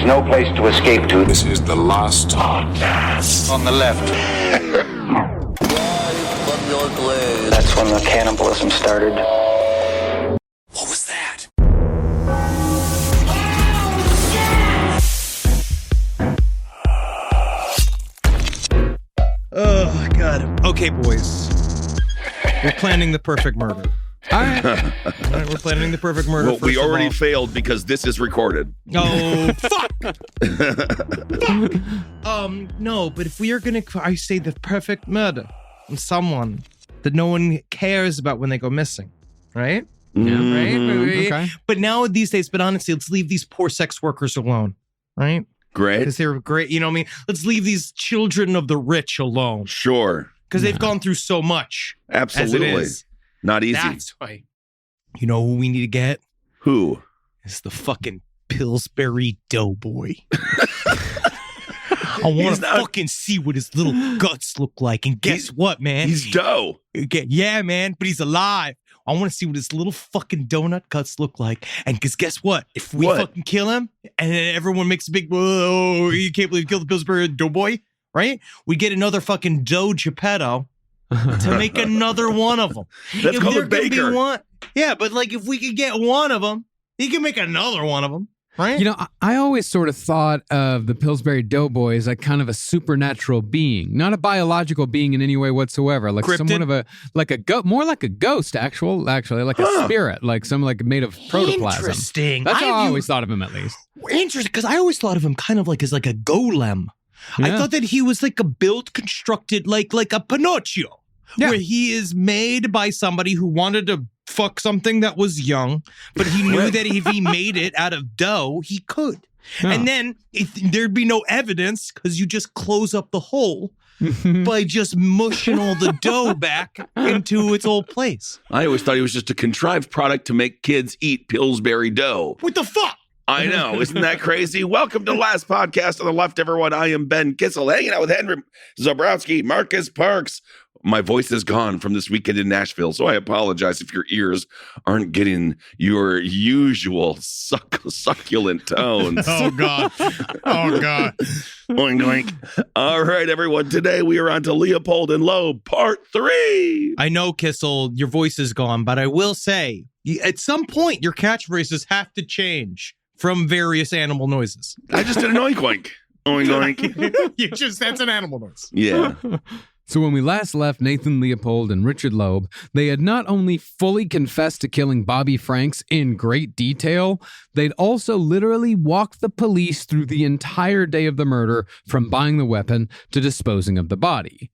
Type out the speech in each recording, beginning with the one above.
is no place to escape to. This is the last podcast. On the left. That's when the cannibalism started. What was that? Oh, God. Okay, boys. We're planning the perfect murder. All right, we're planning the perfect murder. Well, we already failed because this is recorded. Oh, fuck! No, but if we are gonna, I say the perfect murder on someone that no one cares about when they go missing, right? Yeah. Right? Okay. But now these days, but honestly, let's leave these poor sex workers alone, right? Great. Because they're great, you know what I mean? Let's leave these children of the rich alone. Sure. Because they've gone through so much. Absolutely. As it is. Not easy. That's why. You know who we need to get? Who? It's the fucking Pillsbury Doughboy. I want to fucking see what his little guts look like. And guess what, man? He's dough. Yeah, man, but he's alive. I want to see what his little fucking donut guts look like. And because guess what? If we fucking kill him and then everyone makes a big, whoa, you can't believe you killed the Pillsbury Doughboy, right? We get another fucking Doe Geppetto to make another one of them. That's called a baker. Yeah, but like if we could get one of them, he can make another one of them, right? You know, I always sort of thought of the Pillsbury Doughboy as like kind of a supernatural being, not a biological being in any way whatsoever. Like Cryptid? someone of more like a ghost, actually, like a spirit, like some like made of protoplasm. Interesting. That's how I always thought of him, at least. Interesting, because I always thought of him kind of like as like a golem. I Yeah. thought that he was like a built, constructed, like a Pinocchio. Yeah. Where he is made by somebody who wanted to fuck something that was young, but he knew that if he made it out of dough, he could. Yeah. And then there'd be no evidence because you just close up the hole by just mushing all the dough back into its old place. I always thought he was just a contrived product to make kids eat Pillsbury dough. What the fuck? I know. Isn't that crazy? Welcome to the last podcast on the left, everyone. I am Ben Kissel, hanging out with Henry Zabrowski, Marcus Parks. My voice is gone from this weekend in Nashville, so I apologize if your ears aren't getting your usual succulent tones. Oh, God. Oh, God. Oink, oink. All right, everyone. Today we are on to Leopold and Loeb, part 3. I know, Kissel, your voice is gone, but I will say, at some point, your catchphrases have to change from various animal noises. I just did an oink, oink. Oink, oink. That's an animal noise. Yeah. So when we last left Nathan Leopold and Richard Loeb, they had not only fully confessed to killing Bobby Franks in great detail, they'd also literally walked the police through the entire day of the murder, from buying the weapon to disposing of the body.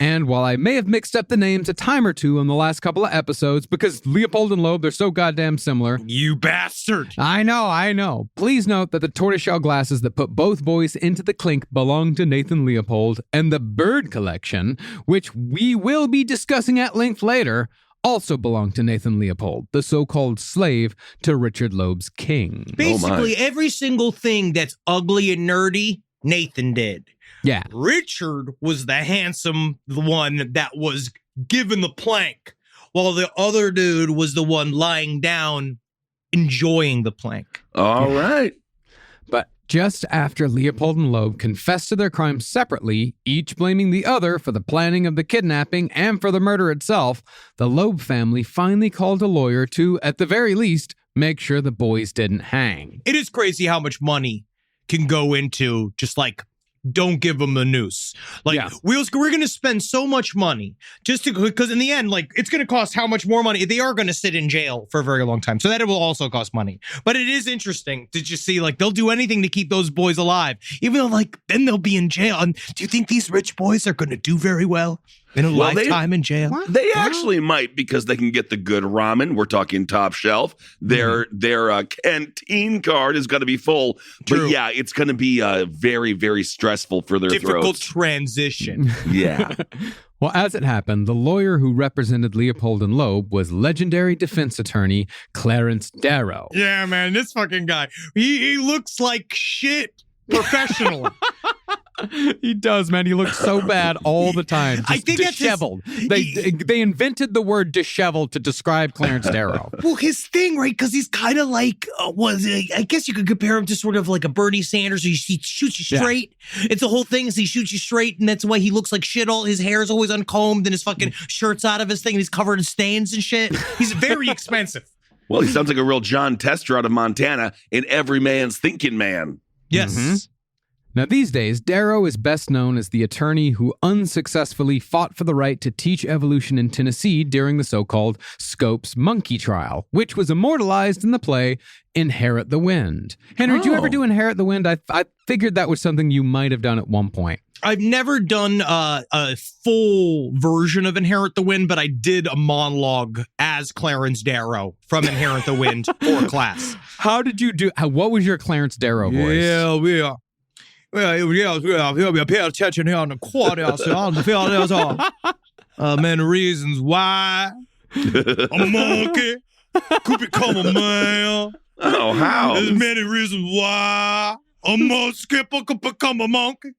And while I may have mixed up the names a time or two on the last couple of episodes, because Leopold and Loeb, they're so goddamn similar. You bastard. I know. Please note that the tortoiseshell glasses that put both boys into the clink belong to Nathan Leopold, and the bird collection, which we will be discussing at length later, also belong to Nathan Leopold, the so-called slave to Richard Loeb's king. Basically, every single thing that's ugly and nerdy, Nathan did. Yeah. Richard was the handsome one that was given the plank, while the other dude was the one lying down enjoying the plank. All right. But just after Leopold and Loeb confessed to their crimes separately, each blaming the other for the planning of the kidnapping and for the murder itself, the Loeb family finally called a lawyer to, at the very least, make sure the boys didn't hang. It is crazy how much money can go into just like, don't give them the noose. Like, we're going to spend so much money just to, because in the end, like, it's going to cost how much more money? They are going to sit in jail for a very long time. So that it will also cost money. But it is interesting to just see, like, they'll do anything to keep those boys alive, even though, like, then they'll be in jail. And do you think these rich boys are going to do very well in a lifetime in jail? They actually might, because they can get the good ramen. We're talking top shelf. Their canteen card is going to be full. True. But yeah, it's going to be very, very stressful for their Difficult throats. transition. Yeah. Well, as it happened, the lawyer who represented Leopold and Loeb was legendary defense attorney Clarence Darrow. Yeah, man, this fucking guy. He looks like shit professionally. He does, man. He looks so bad all the time. Just I think that's disheveled. They invented the word disheveled to describe Clarence Darrow. Well, his thing, right? Because he's kind of like, I guess you could compare him to sort of like a Bernie Sanders. He shoots you straight. It's the whole thing is he shoots you straight, and that's why he looks like shit. All his hair is always uncombed, and his fucking shirt's out of his thing, and he's covered in stains and shit. He's very expensive. Well, he sounds like a real John Tester out of Montana in Every Man's Thinking Man. Yes. Mm-hmm. Now, these days, Darrow is best known as the attorney who unsuccessfully fought for the right to teach evolution in Tennessee during the so-called Scopes monkey trial, which was immortalized in the play Inherit the Wind. Henry, did you ever do Inherit the Wind? I figured that was something you might have done at one point. I've never done a full version of Inherit the Wind, but I did a monologue as Clarence Darrow from Inherit the Wind for class. How did you do? What was your Clarence Darrow voice? Yeah. Well, pay attention here on the quad outside on the field. There's many reasons why a monkey could become a man. Oh, how? There's many reasons why a monkey could become a monkey.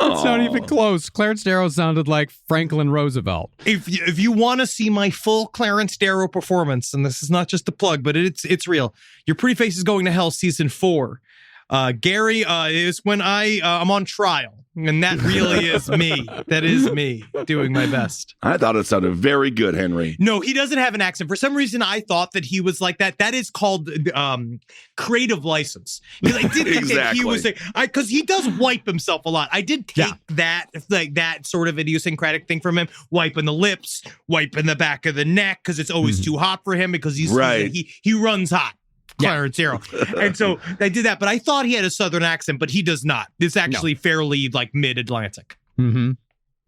It's not even close. Clarence Darrow sounded like Franklin Roosevelt. If you want to see my full Clarence Darrow performance, and this is not just a plug, but it's real. Your Pretty Face is Going to Hell season 4. Gary is when I'm on trial, and that really is me. That is me doing my best. I thought it sounded very good, Henry. No, he doesn't have an accent. For some reason, I thought that he was like that. That is called creative license. Because I did think that he was because he does wipe himself a lot. I did take that sort of idiosyncratic thing from him, wiping the lips, wiping the back of the neck because it's always too hot for him because he runs hot. Clarence Darrow. And so I did that, but I thought he had a Southern accent, but he does not. It's actually fairly like mid-Atlantic. Mm-hmm.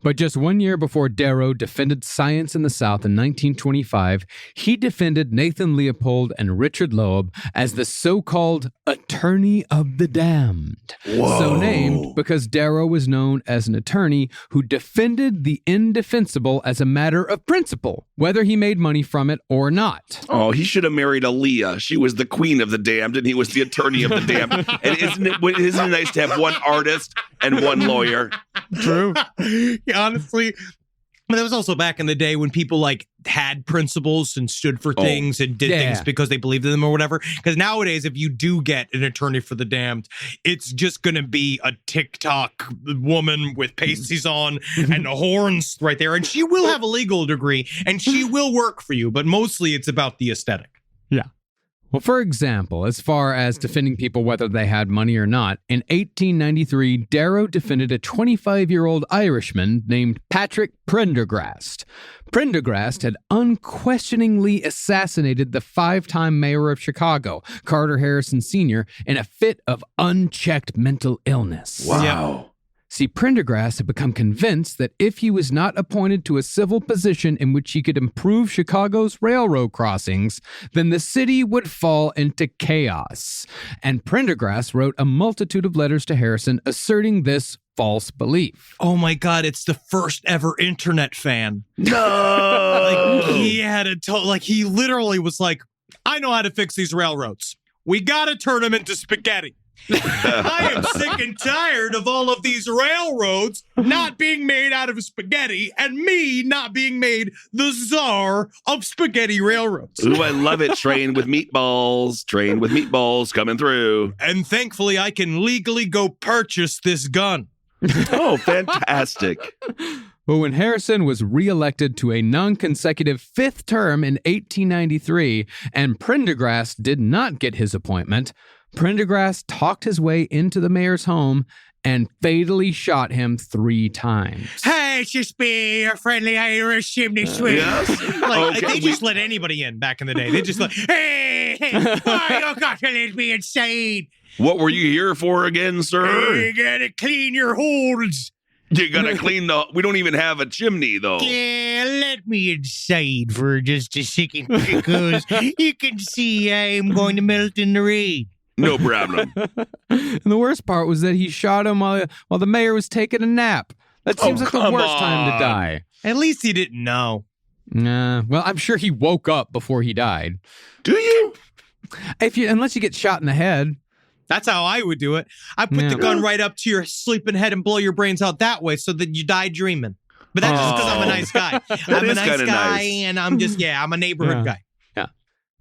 But just 1 year before Darrow defended science in the South in 1925, he defended Nathan Leopold and Richard Loeb as the so-called Attorney of the Damned. Whoa. So named because Darrow was known as an attorney who defended the indefensible as a matter of principle, whether he made money from it or not. Oh, he should have married Aaliyah. She was the queen of the damned, and he was the attorney of the damned. And isn't it nice to have one artist and one lawyer? True. Honestly, but that was also back in the day when people like had principles and stood for things and did things because they believed in them or whatever. Because nowadays, if you do get an attorney for the damned, it's just going to be a TikTok woman with pasties on and the horns right there. And she will have a legal degree and she will work for you. But mostly it's about the aesthetic. Yeah. Well, for example, as far as defending people whether they had money or not, in 1893, Darrow defended a 25-year-old Irishman named Patrick Prendergast. Prendergast had unquestioningly assassinated the 5-time mayor of Chicago, Carter Harrison Sr., in a fit of unchecked mental illness. Wow. Yeah. See, Prendergast had become convinced that if he was not appointed to a civil position in which he could improve Chicago's railroad crossings, then the city would fall into chaos. And Prendergast wrote a multitude of letters to Harrison asserting this false belief. Oh my God, it's the first ever internet fan. No! Like he had he literally was like, I know how to fix these railroads. We got to turn them into spaghetti. I am sick and tired of all of these railroads not being made out of spaghetti and me not being made the czar of spaghetti railroads. Ooh, I love it. Train with meatballs coming through. And thankfully, I can legally go purchase this gun. Oh, fantastic. But when Harrison was reelected to a non-consecutive 5th term in 1893 and Prendergast did not get his appointment, Prendergast talked his way into the mayor's home and fatally shot him 3 times. Hey, it's just me, your friendly Irish chimney sweep. Yes. They just let anybody in back in the day. They just like, hey, oh, you got to let me inside. What were you here for again, sir? You gotta clean your holes. You gotta clean we don't even have a chimney, though. Yeah, let me inside for just a second because you can see I'm going to melt in the rain. No problem. And the worst part was that he shot him while the mayor was taking a nap. That seems like the worst time to die. At least he didn't know. Well, I'm sure he woke up before he died. Do you? Unless you get shot in the head. That's how I would do it. I put the gun right up to your sleeping head and blow your brains out that way so that you die dreaming. But that's just because I'm a nice guy. I'm a nice guy, and I'm just, I'm a neighborhood guy. Yeah.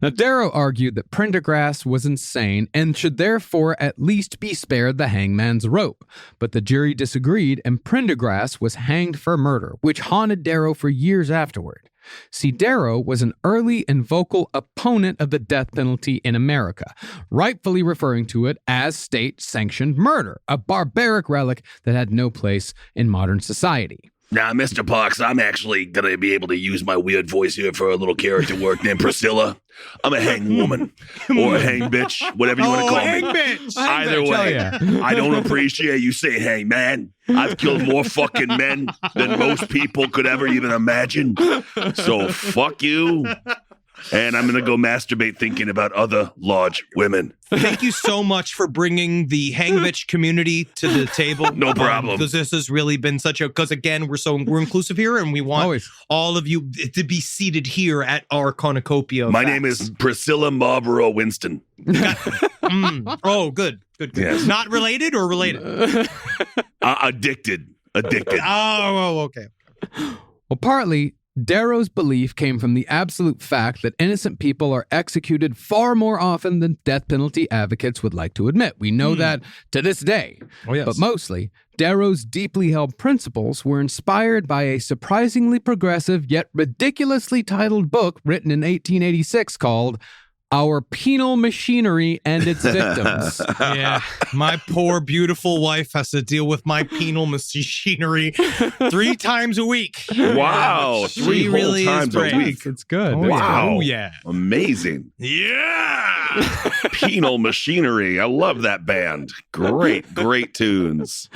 Now, Darrow argued that Prendergast was insane and should therefore at least be spared the hangman's rope. But the jury disagreed, and Prendergast was hanged for murder, which haunted Darrow for years afterward. See, Darrow was an early and vocal opponent of the death penalty in America, rightfully referring to it as state-sanctioned murder, a barbaric relic that had no place in modern society. Now, Mr. Parks, I'm actually going to be able to use my weird voice here for a little character work named Priscilla. I'm a hang woman or a hang bitch, whatever you want to call hang me. Bitch. Either way, I don't appreciate you saying hang man. I've killed more fucking men than most people could ever even imagine. So fuck you. And I'm going to go masturbate thinking about other large women. Thank you so much for bringing the hang bitch community to the table. No problem. Because this has really been because again, we're inclusive here and we want all of you to be seated here at our cornucopia. My name is Priscilla Marlborough Winston. Oh, good. Yes. Not related or related? Addicted. Oh, okay. Well, partly, Darrow's belief came from the absolute fact that innocent people are executed far more often than death penalty advocates would like to admit. We know that to this day. Oh, yes. But mostly, Darrow's deeply held principles were inspired by a surprisingly progressive yet ridiculously titled book written in 1886 called Our Penal Machinery and Its Victims. Yeah, my poor, beautiful wife has to deal with my penal machinery 3 times a week. Wow, 3 whole really times a week. It's good. Wow. Oh, yeah. Amazing. Yeah. Penal Machinery. I love that band. Great tunes.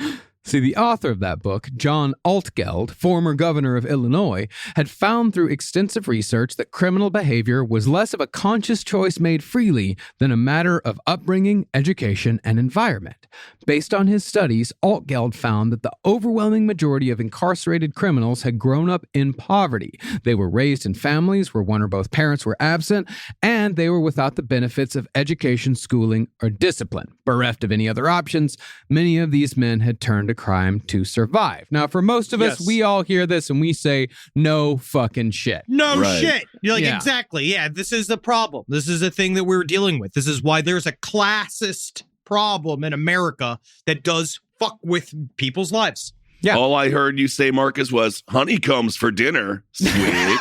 See, the author of that book, John Altgeld, former governor of Illinois, had found through extensive research that criminal behavior was less of a conscious choice made freely than a matter of upbringing, education, and environment. Based on his studies, Altgeld found that the overwhelming majority of incarcerated criminals had grown up in poverty. They were raised in families where one or both parents were absent, and they were without the benefits of education, schooling, or discipline. Bereft of any other options, many of these men had turned to crime to survive. Now, for most of us, we all hear this and we say, no fucking shit. No shit. You're like, exactly. Yeah, this is the problem. This is the thing that we're dealing with. This is why there's a classist problem in America that does fuck with people's lives. Yeah. All I heard you say, Marcus, was honeycombs for dinner. Sweet.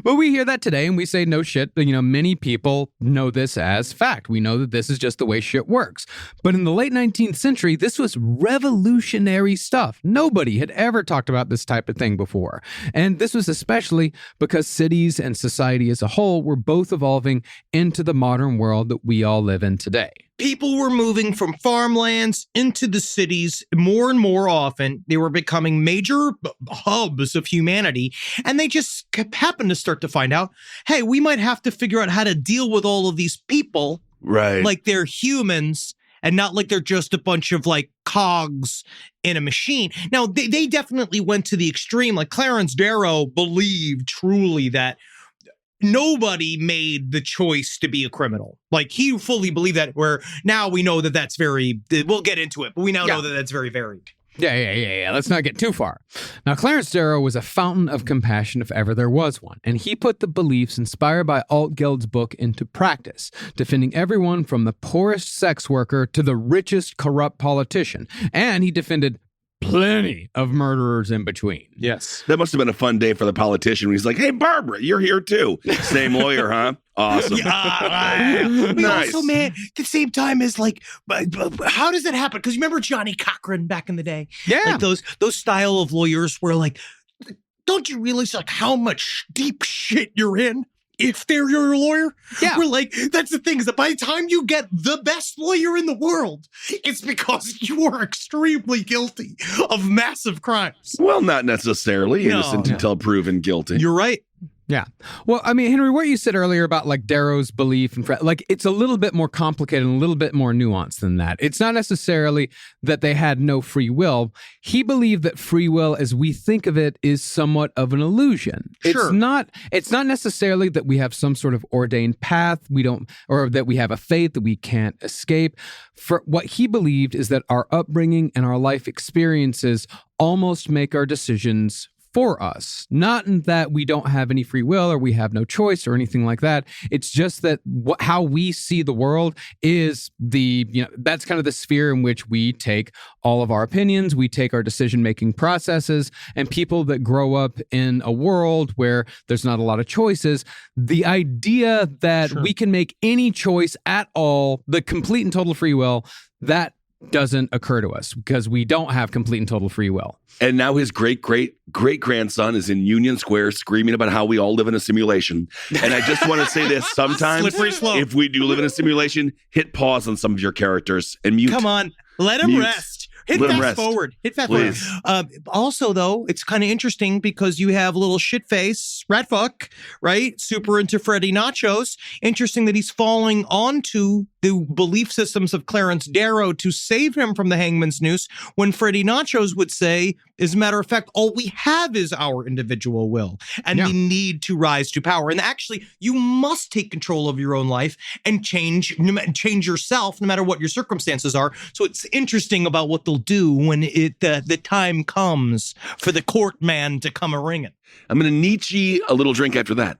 Well, we hear that today and we say, no shit. You know, many people know this as fact. We know that this is just the way shit works. But in the late 19th century, this was revolutionary stuff. Nobody had ever talked about this type of thing before. And this was especially because cities and society as a whole were both evolving into the modern world that we all live in today. People were moving from farmlands into the cities more and more often. They were becoming major hubs of humanity, and they just happened to start to find out, hey, we might have to figure out how to deal with all of these people like they're humans and not like they're just a bunch of like cogs in a machine. Now, they definitely went to the extreme. Like Clarence Darrow believed truly that nobody made the choice to be a criminal. Like, he fully believed that, where now we know that that's very, we'll get into it, but we now know that that's very varied. Yeah. Let's not get too far. Now, Clarence Darrow was a fountain of compassion if ever there was one, and he put the beliefs inspired by Altgeld's book into practice, defending everyone from the poorest sex worker to the richest corrupt politician. And he defended plenty of murderers in between. Yes. That must have been a fun day for the politician when he's like, hey, Barbara, you're here too. Same lawyer, huh? Awesome. Nice. Also, man, at the same time is like, how does that happen? Because you remember Johnny Cochran back in the day? Yeah. Like those style of lawyers where like, don't you realize like how much deep shit you're in? If they're your lawyer, we're like, that's the thing, is that by the time you get the best lawyer in the world, it's because you are extremely guilty of massive crimes. Well, not necessarily innocent until proven guilty. You're right. Yeah. Well, I mean, Henry, what you said earlier about like Darrow's belief and like it's a little bit more complicated and a little bit more nuanced than that. It's not necessarily that they had no free will. He believed that free will, as we think of it, is somewhat of an illusion. Sure. It's not necessarily that we have some sort of ordained path or that we have a fate that we can't escape. For what he believed is that our upbringing and our life experiences almost make our decisions for us. Not in that we don't have any free will or we have no choice or anything like that. It's just that how we see the world is that's kind of the sphere in which we take all of our opinions, we take our decision-making processes, and people that grow up in a world where there's not a lot of choices, the idea that we can make any choice at all, the complete and total free will, that doesn't occur to us because we don't have complete and total free will. And now his great-great-great-grandson is in Union Square screaming about how we all live in a simulation. And I just want to say this. Sometimes if we do live in a simulation, hit pause on some of your characters and mute. Come on. Let him rest. Hit fast forward. Hit fast forward. Also, though, it's kind of interesting because you have little shitface, ratfuck, right? Super into Freddy Nachos. Interesting that he's falling onto the belief systems of Clarence Darrow to save him from the hangman's noose when Freddy Nachos would say, as a matter of fact, all we have is our individual will and the need to rise to power. And actually, you must take control of your own life and change yourself no matter what your circumstances are. So it's interesting about what they'll do when the time comes for the court man to come a-ringing. I'm going to Nietzsche a little drink after that.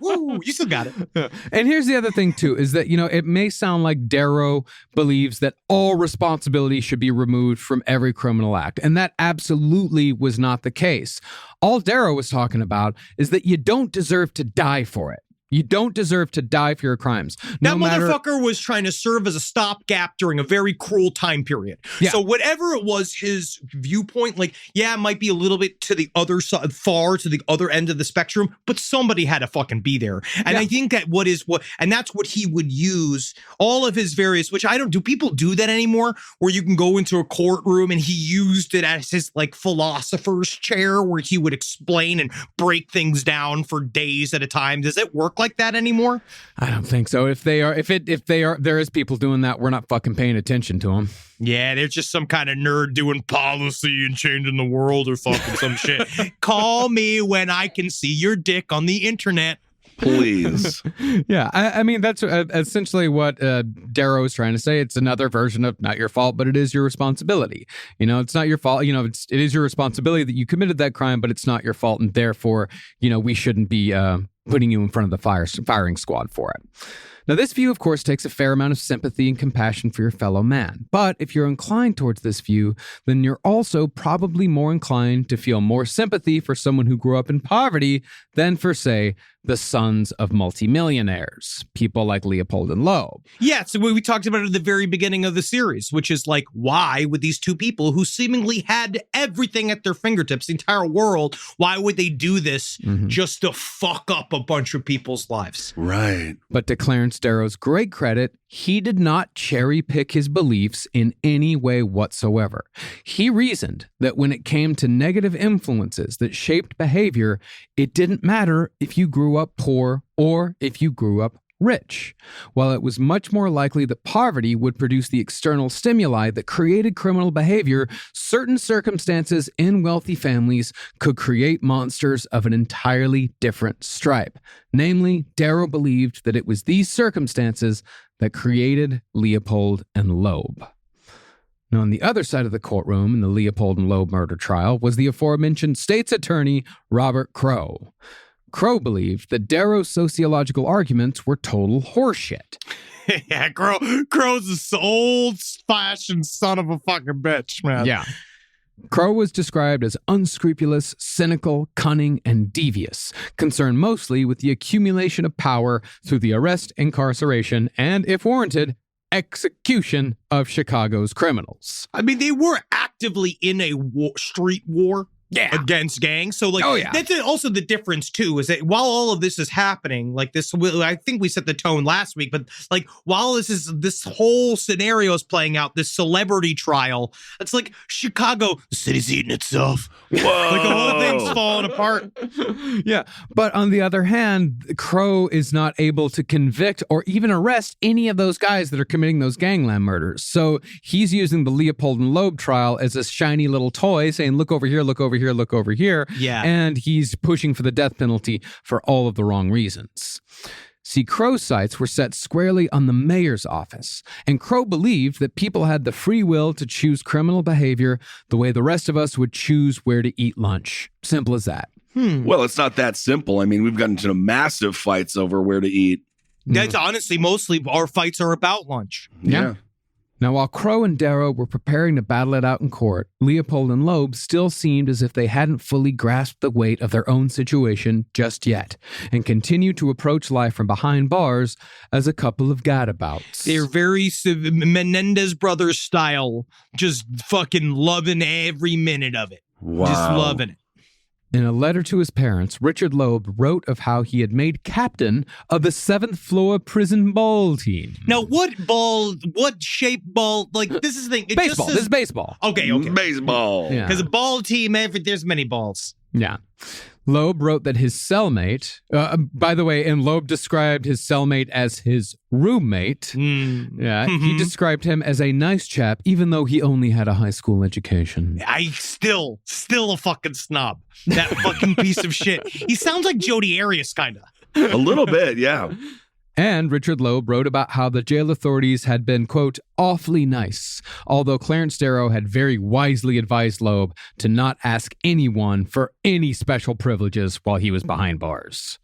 Woo, you still got it. And here's the other thing, too, is that, it may sound like Darrow believes that all responsibility should be removed from every criminal act. And that absolutely was not the case. All Darrow was talking about is that you don't deserve to die for it. You don't deserve to die for your crimes. That motherfucker was trying to serve as a stopgap during a very cruel time period. Yeah. So whatever it was, his viewpoint, it might be a little bit to the other side, far to the other end of the spectrum, but somebody had to fucking be there. And I think that and that's what he would use all of his various, which do people do that anymore? Where you can go into a courtroom and he used it as his philosopher's chair where he would explain and break things down for days at a time. Does it work like that anymore? I don't think so. If there is people doing that, we're not fucking paying attention to them. Yeah, they're just some kind of nerd doing policy and changing the world or fucking some shit. Call me when I can see your dick on the internet. Please. Yeah, I mean, that's essentially what Darrow is trying to say. It's another version of not your fault, but it is your responsibility. It's not your fault. It is your responsibility that you committed that crime, but it's not your fault. And therefore, we shouldn't be putting you in front of the firing squad for it. Now, this view, of course, takes a fair amount of sympathy and compassion for your fellow man. But if you're inclined towards this view, then you're also probably more inclined to feel more sympathy for someone who grew up in poverty than for, say, the sons of multimillionaires, people like Leopold and Loeb. Yeah, so we talked about it at the very beginning of the series, which is why would these two people who seemingly had everything at their fingertips, the entire world, why would they do this just to fuck up a bunch of people's lives? Right. But to Clarence Darrow's great credit, he did not cherry pick his beliefs in any way whatsoever. He reasoned that when it came to negative influences that shaped behavior, it didn't matter if you grew up poor or if you grew up rich. While it was much more likely that poverty would produce the external stimuli that created criminal behavior, certain circumstances in wealthy families could create monsters of an entirely different stripe. Namely, Darrow believed that it was these circumstances that created Leopold and Loeb. Now, on the other side of the courtroom in the Leopold and Loeb murder trial was the aforementioned state's attorney, Robert Crowe. Crowe believed that Darrow's sociological arguments were total horseshit. Yeah, Crowe's this old-fashioned son of a fucking bitch, man. Yeah. Crowe was described as unscrupulous, cynical, cunning, and devious, concerned mostly with the accumulation of power through the arrest, incarceration, and, if warranted, execution of Chicago's criminals. I mean, they were actively in a street war. against gangs. So like, that's also the difference too, is that while all of this is happening, like this, I think we set the tone last week, but like while this whole scenario is playing out, this celebrity trial, it's like Chicago, the city's eating itself. Whoa. Like the whole thing's falling apart. Yeah. But on the other hand, Crow is not able to convict or even arrest any of those guys that are committing those gangland murders. So he's using the Leopold and Loeb trial as a shiny little toy saying, look over here, look over here, look over here. Yeah. And he's pushing for the death penalty for all of the wrong reasons. See, Crow's sights were set squarely on the mayor's office, and Crow believed that people had the free will to choose criminal behavior the way the rest of us would choose where to eat lunch. Simple as that. Well, it's not that simple. I mean, we've gotten into massive fights over where to eat. That's honestly, mostly our fights are about lunch. Yeah. Now, while Crow and Darrow were preparing to battle it out in court, Leopold and Loeb still seemed as if they hadn't fully grasped the weight of their own situation just yet, and continued to approach life from behind bars as a couple of gadabouts. They're very Menendez Brothers style, just fucking loving every minute of it. Wow. Just loving it. In a letter to his parents, Richard Loeb wrote of how he had made captain of the 7th floor prison ball team. Now, what shape ball? Like, this is the thing. Baseball. This is baseball. Okay. Baseball. Yeah. Because a ball team, there's many balls. Yeah. Loeb wrote that his cellmate, by the way, and Loeb described his cellmate as his roommate. Yeah, he described him as a nice chap, even though he only had a high school education. I still a fucking snob. That fucking piece of shit. He sounds like Jodi Arias, kind of. A little bit, yeah. And Richard Loeb wrote about how the jail authorities had been, quote, awfully nice, although Clarence Darrow had very wisely advised Loeb to not ask anyone for any special privileges while he was behind bars.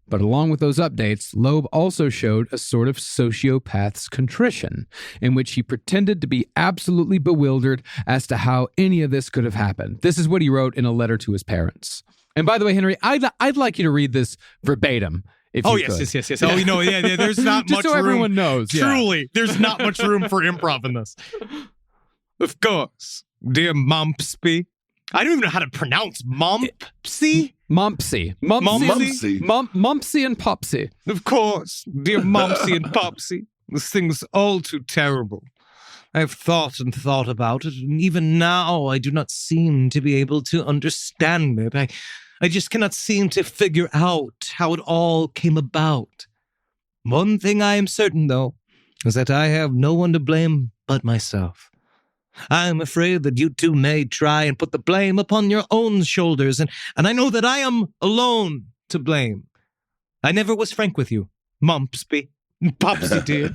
But along with those updates, Loeb also showed a sort of sociopath's contrition, in which he pretended to be absolutely bewildered as to how any of this could have happened. This is what he wrote in a letter to his parents. And by the way, Henry, I'd like you to read this verbatim. Yes. Oh, yeah. There's not just much so room. Everyone knows. Truly, there's not much room for improv in this. Of course, dear Mumpsy. I don't even know how to pronounce Mumpsy. Mumpsy and Popsy. Of course, dear Mumpsy and Popsy. This thing's all too terrible. I've thought and thought about it, and even now I do not seem to be able to understand it. I just cannot seem to figure out how it all came about. One thing I am certain, though, is that I have no one to blame but myself. I am afraid that you two may try and put the blame upon your own shoulders, and I know that I am alone to blame. I never was frank with you, Mumpsy, Popsy dear.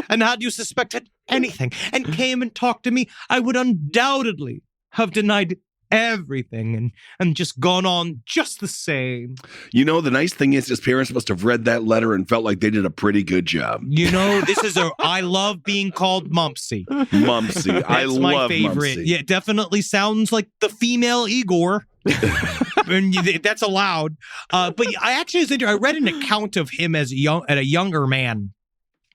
And had you suspected anything and came and talked to me, I would undoubtedly have denied everything and just gone on just the same. You know, the nice thing is his parents must have read that letter and felt like they did a pretty good job. You know, I love being called Mumpsy. Mumpsy. I love my favorite. Mumpsy. Yeah, it definitely sounds like the female Igor. And that's allowed. But I actually I read an account of him as a younger man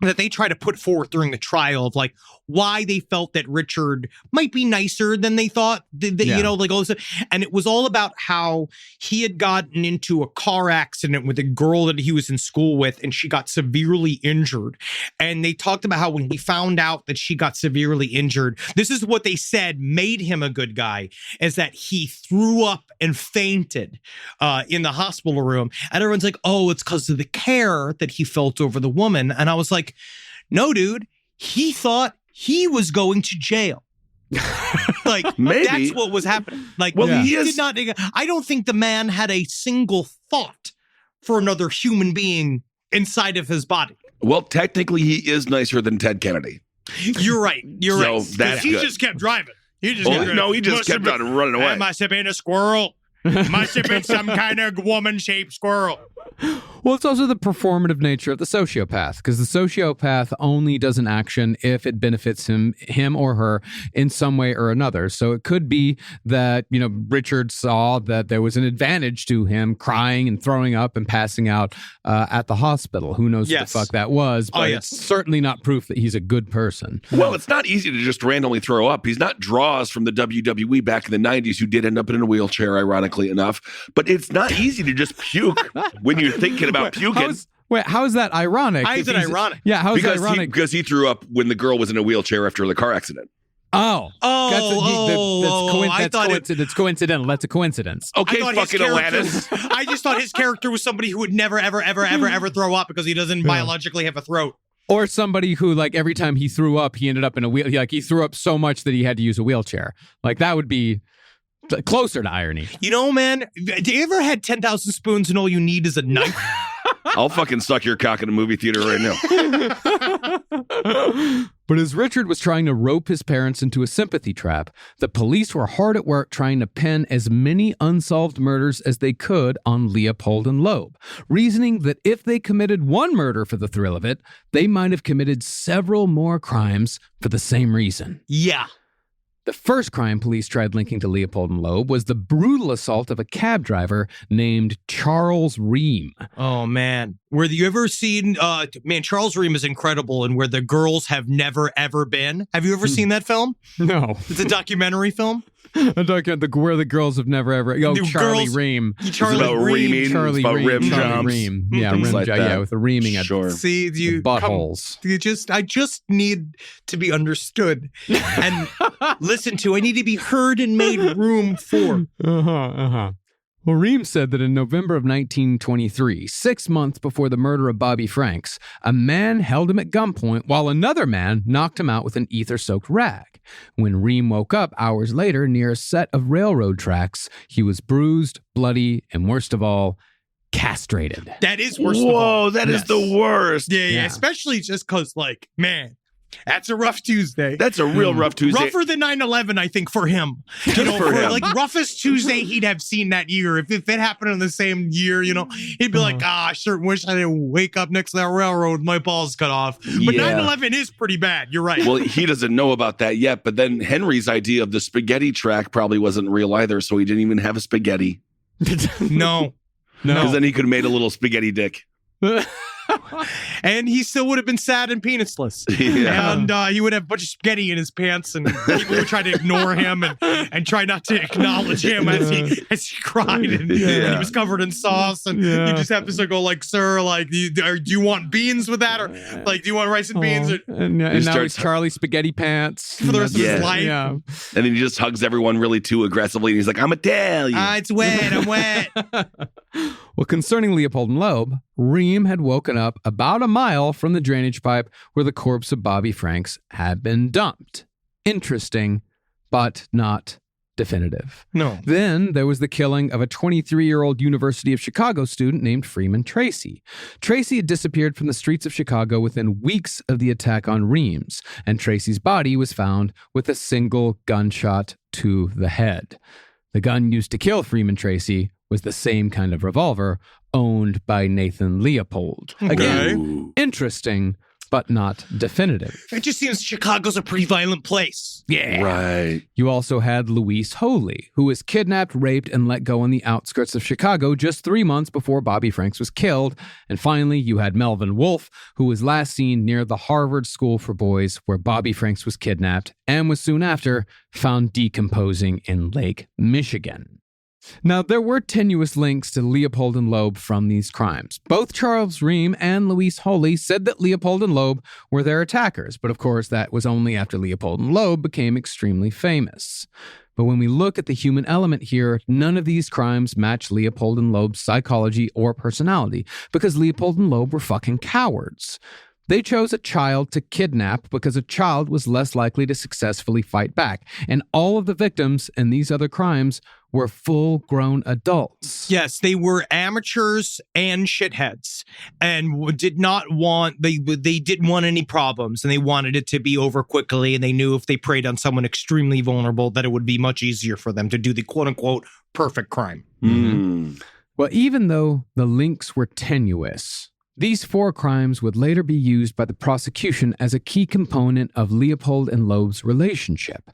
that they try to put forth during the trial of like why they felt that Richard might be nicer than they thought, you know, like all this stuff. And it was all about how he had gotten into a car accident with a girl that he was in school with, and she got severely injured. And they talked about how when he found out that she got severely injured, this is what they said made him a good guy, is that he threw up and fainted in the hospital room. And everyone's like, oh, it's because of the care that he felt over the woman. And I was like, no, dude, he thought he was going to jail. Like, maybe that's what was happening. Like, well, he did not. I don't think the man had a single thought for another human being inside of his body. Well, technically, he is nicer than Ted Kennedy. You're right. You're right. That's he good. just kept driving. He just kept on running away. I must have been a squirrel. Must have been some kind of woman-shaped squirrel. Well, it's also the performative nature of the sociopath, because the sociopath only does an action if it benefits him or her in some way or another. So it could be that, Richard saw that there was an advantage to him crying and throwing up and passing out at the hospital. Who knows what the fuck that was, but it's certainly not proof that he's a good person. Well, it's not easy to just randomly throw up. He's not Draws from the WWE back in the 90s who did end up in a wheelchair, ironically enough. But it's not easy to just puke when you're thinking about puking. How is that ironic? How is it ironic? Yeah, how is it ironic? Because he threw up when the girl was in a wheelchair after the car accident. That's coincidental. That's a coincidence. Okay, fucking Alanis. I just thought his character was somebody who would never, ever, ever, ever, ever throw up because he doesn't biologically have a throat. Or somebody who, like, every time he threw up, he ended up in a wheel. Like, he threw up so much that he had to use a wheelchair. Like, that would be closer to irony. Man, do you ever had 10,000 spoons and all you need is a knife? I'll fucking suck your cock in a movie theater right now. But as Richard was trying to rope his parents into a sympathy trap, the police were hard at work trying to pin as many unsolved murders as they could on Leopold and Loeb, reasoning that if they committed one murder for the thrill of it, they might have committed several more crimes for the same reason. Yeah. The first crime police tried linking to Leopold and Loeb was the brutal assault of a cab driver named Charles Ream. Oh, man. Where you ever seen, Charles Ream is incredible and Where the Girls Have Never, Ever Been. Have you ever seen that film? No. It's a documentary film. I'm talking about Where the Girls Have Never Ever. Charlie Ream. Charlie Ream. Charlie Ream. Yeah, rim like jump. Yeah, with the reaming at See, you buttholes. I just need to be understood and listened to. I need to be heard and made room for. Well, Ream said that in November of 1923, 6 months before the murder of Bobby Franks, a man held him at gunpoint while another man knocked him out with an ether-soaked rag. When Ream woke up hours later near a set of railroad tracks, he was bruised, bloody, and worst of all, castrated. That is worst of all. Whoa, that is the worst. Yeah. Especially just because, that's a rough Tuesday. That's a real rough Tuesday. Rougher than 9/11, I think, for him. For him. Like, roughest Tuesday he'd have seen that year. If it happened in the same year, he'd be like, I sure wish I didn't wake up next to that railroad with my balls cut off. But 9/11 is pretty bad. You're right. Well, he doesn't know about that yet. But then Henry's idea of the spaghetti track probably wasn't real either. So he didn't even have a spaghetti. No. Because then he could have made a little spaghetti dick. And he still would have been sad and penisless. Yeah. And he would have a bunch of spaghetti in his pants, and people would try to ignore him and try not to acknowledge him as he cried, and he was covered in sauce, and you just have to go like, sir, like, do you want beans with that, or like, do you want rice and beans? And now he's Charlie Spaghetti Pants for the rest of his life. Yeah. And then he just hugs everyone really too aggressively, and he's like, I'm Italian. It's wet. I'm wet. Well, concerning Leopold and Loeb, Ream had woken up about a mile from the drainage pipe where the corpse of Bobby Franks had been dumped. Interesting, but not definitive. No. Then there was the killing of a 23-year-old University of Chicago student named Freeman Tracy. Tracy had disappeared from the streets of Chicago within weeks of the attack on Reams, and Tracy's body was found with a single gunshot to the head. The gun used to kill Freeman Tracy was the same kind of revolver owned by Nathan Leopold. Again, interesting, but not definitive. It just seems Chicago's a pretty violent place. Yeah. Right. You also had Louise Holy, who was kidnapped, raped, and let go on the outskirts of Chicago just 3 months before Bobby Franks was killed. And finally, you had Melvin Wolfe, who was last seen near the Harvard School for Boys, where Bobby Franks was kidnapped and was soon after found decomposing in Lake Michigan. Now, there were tenuous links to Leopold and Loeb from these crimes. Both Charles Ream and Louise Holy said that Leopold and Loeb were their attackers, but of course that was only after Leopold and Loeb became extremely famous. But when we look at the human element here, none of these crimes match Leopold and Loeb's psychology or personality, because Leopold and Loeb were fucking cowards. They chose a child to kidnap because a child was less likely to successfully fight back, and all of the victims in these other crimes were full-grown adults. Yes, they were amateurs and shitheads, and did not want they didn't want any problems, and they wanted it to be over quickly. And they knew if they preyed on someone extremely vulnerable, that it would be much easier for them to do the quote unquote perfect crime. Mm. Well, even though the links were tenuous, these 4 crimes would later be used by the prosecution as a key component of Leopold and Loeb's relationship.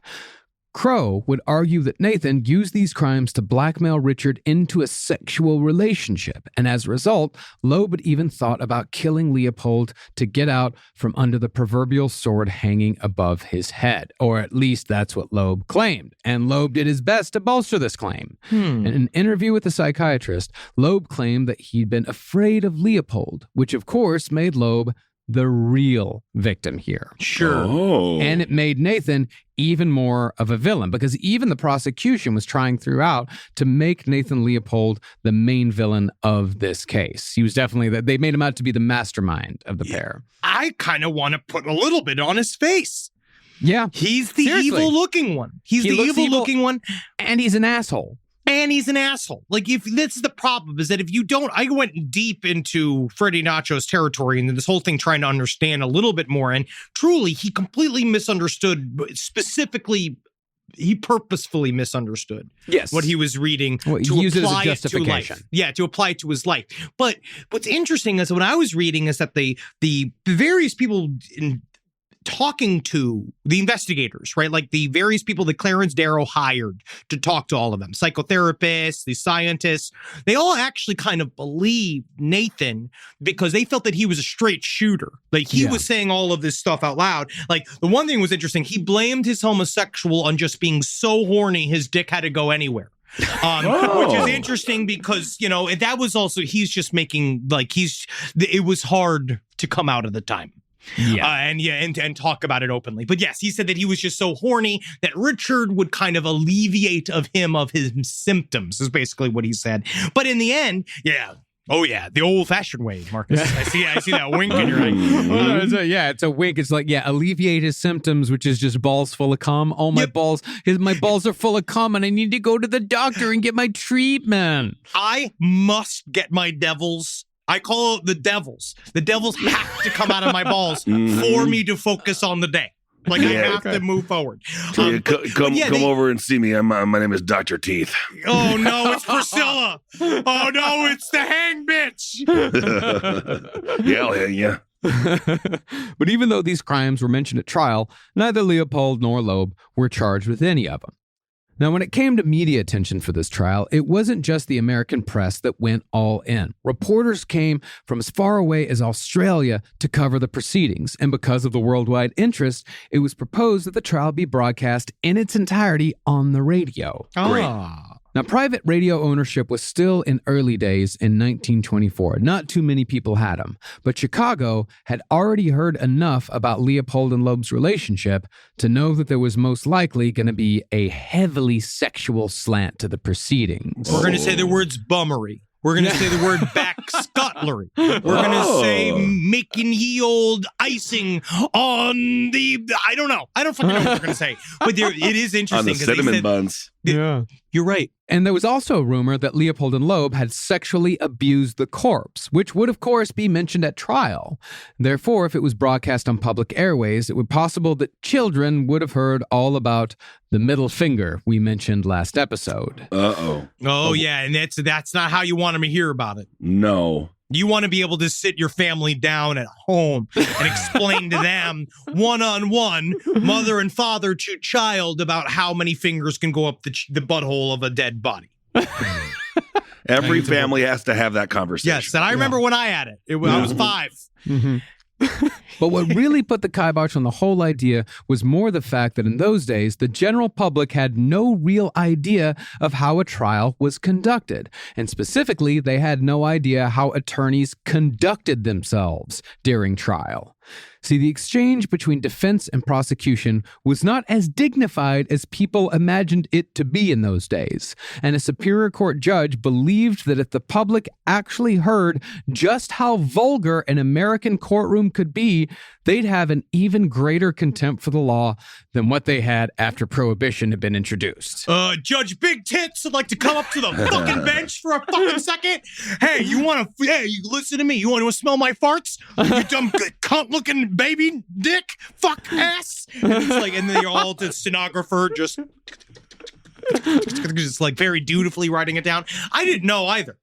Crow would argue that Nathan used these crimes to blackmail Richard into a sexual relationship, and as a result, Loeb had even thought about killing Leopold to get out from under the proverbial sword hanging above his head, or at least that's what Loeb claimed, and Loeb did his best to bolster this claim. In an interview with a psychiatrist, Loeb claimed that he'd been afraid of Leopold, which of course made Loeb the real victim here. Sure. Oh. And it made Nathan even more of a villain, because even the prosecution was trying throughout to make Nathan Leopold the main villain of this case. He was definitely they made him out to be the mastermind of the pair. I kind of want to put a little bit on his face. Yeah. He's the Seriously. evil-looking one. He's He the looks evil-looking one. And he's an asshole. And he's an asshole. Like, if this is the problem, is that if you don't, I went deep into Freddie Nacho's territory and this whole thing trying to understand a little bit more. And truly, he completely misunderstood, specifically, he purposefully misunderstood what he was reading Well, to use it as a apply it to justification. life. Yeah, to apply it to his life. But what's interesting is when I was reading is that the various people in talking to the investigators, right? Like the various people that Clarence Darrow hired to talk to all of them, psychotherapists, the scientists, they all actually kind of believed Nathan because they felt that he was a straight shooter. Like he was saying all of this stuff out loud. Like the one thing was interesting, he blamed his homosexual on just being so horny his dick had to go anywhere. Which is interesting because, you know, and that was also, he's just making like it was hard to come out at the time. And talk about it openly. But yes, he said that he was just so horny that Richard would kind of alleviate of his symptoms, is basically what he said. But in the end, the old-fashioned way, Marcus. I see that wink in your eye. It's a wink. It's like, alleviate his symptoms, which is just balls full of cum. Oh, my balls are full of cum, and I need to go to the doctor and get my treatment. I must get my devils. I call it the devils. The devils have to come out of my balls for me to focus on the day. Like I have to move forward. Come over and see me. My name is Dr. Teeth. Oh no, it's Priscilla. Oh no, it's the hang bitch. Yeah. But even though these crimes were mentioned at trial, neither Leopold nor Loeb were charged with any of them. Now, when it came to media attention for this trial, it wasn't just the American press that went all in. Reporters came from as far away as Australia to cover the proceedings, and because of the worldwide interest, it was proposed that the trial be broadcast in its entirety on the radio. Great. Now, private radio ownership was still in early days in 1924. Not too many people had them, but Chicago had already heard enough about Leopold and Loeb's relationship to know that there was most likely going to be a heavily sexual slant to the proceedings. We're going to say the words bummery. We're going to say the word backscutlery. We're going to say making ye old icing on the, I don't know. I don't fucking know what we're going to say. But it is interesting. On the cinnamon buns. Yeah. You're right. And there was also a rumor that Leopold and Loeb had sexually abused the corpse, which would, of course, be mentioned at trial. Therefore, if it was broadcast on public airways, it would be possible that children would have heard all about the middle finger we mentioned last episode. Oh, yeah. And that's not how you want them to hear about it. No. You want to be able to sit your family down at home and explain to them one-on-one, mother and father to child, about how many fingers can go up the butthole of a dead body. Every family has to have that conversation. Yes, and I remember when I had it. I was 5. Mm-hmm. But what really put the kibosh on the whole idea was more the fact that in those days, the general public had no real idea of how a trial was conducted. And specifically, they had no idea how attorneys conducted themselves during trial. See, the exchange between defense and prosecution was not as dignified as people imagined it to be in those days. And a Superior Court judge believed that if the public actually heard just how vulgar an American courtroom could be, they'd have an even greater contempt for the law than what they had after Prohibition had been introduced. Judge Big Tits would like to come up to the fucking bench for a fucking second. Hey, you listen to me. You want to smell my farts? You dumb cunt-looking baby dick, fuck ass. And it's like, and then you're all the stenographer just like very dutifully writing it down. I didn't know either.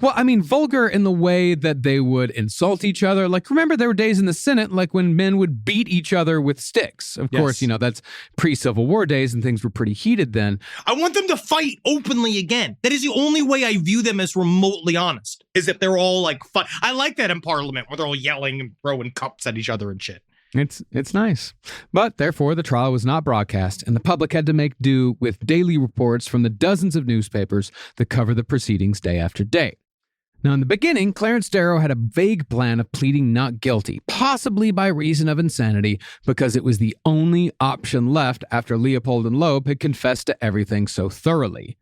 Well, I mean, vulgar in the way that they would insult each other. Like, remember there were days in the Senate, like when men would beat each other with sticks. Of course, that's pre-Civil War days and things were pretty heated then. I want them to fight openly again. That is the only way I view them as remotely honest, is if they're all like fun. I like that in Parliament where they're all yelling and throwing cups at each other and shit. It's nice. But therefore, the trial was not broadcast, and the public had to make do with daily reports from the dozens of newspapers that cover the proceedings day after day. Now, in the beginning, Clarence Darrow had a vague plan of pleading not guilty, possibly by reason of insanity, because it was the only option left after Leopold and Loeb had confessed to everything so thoroughly.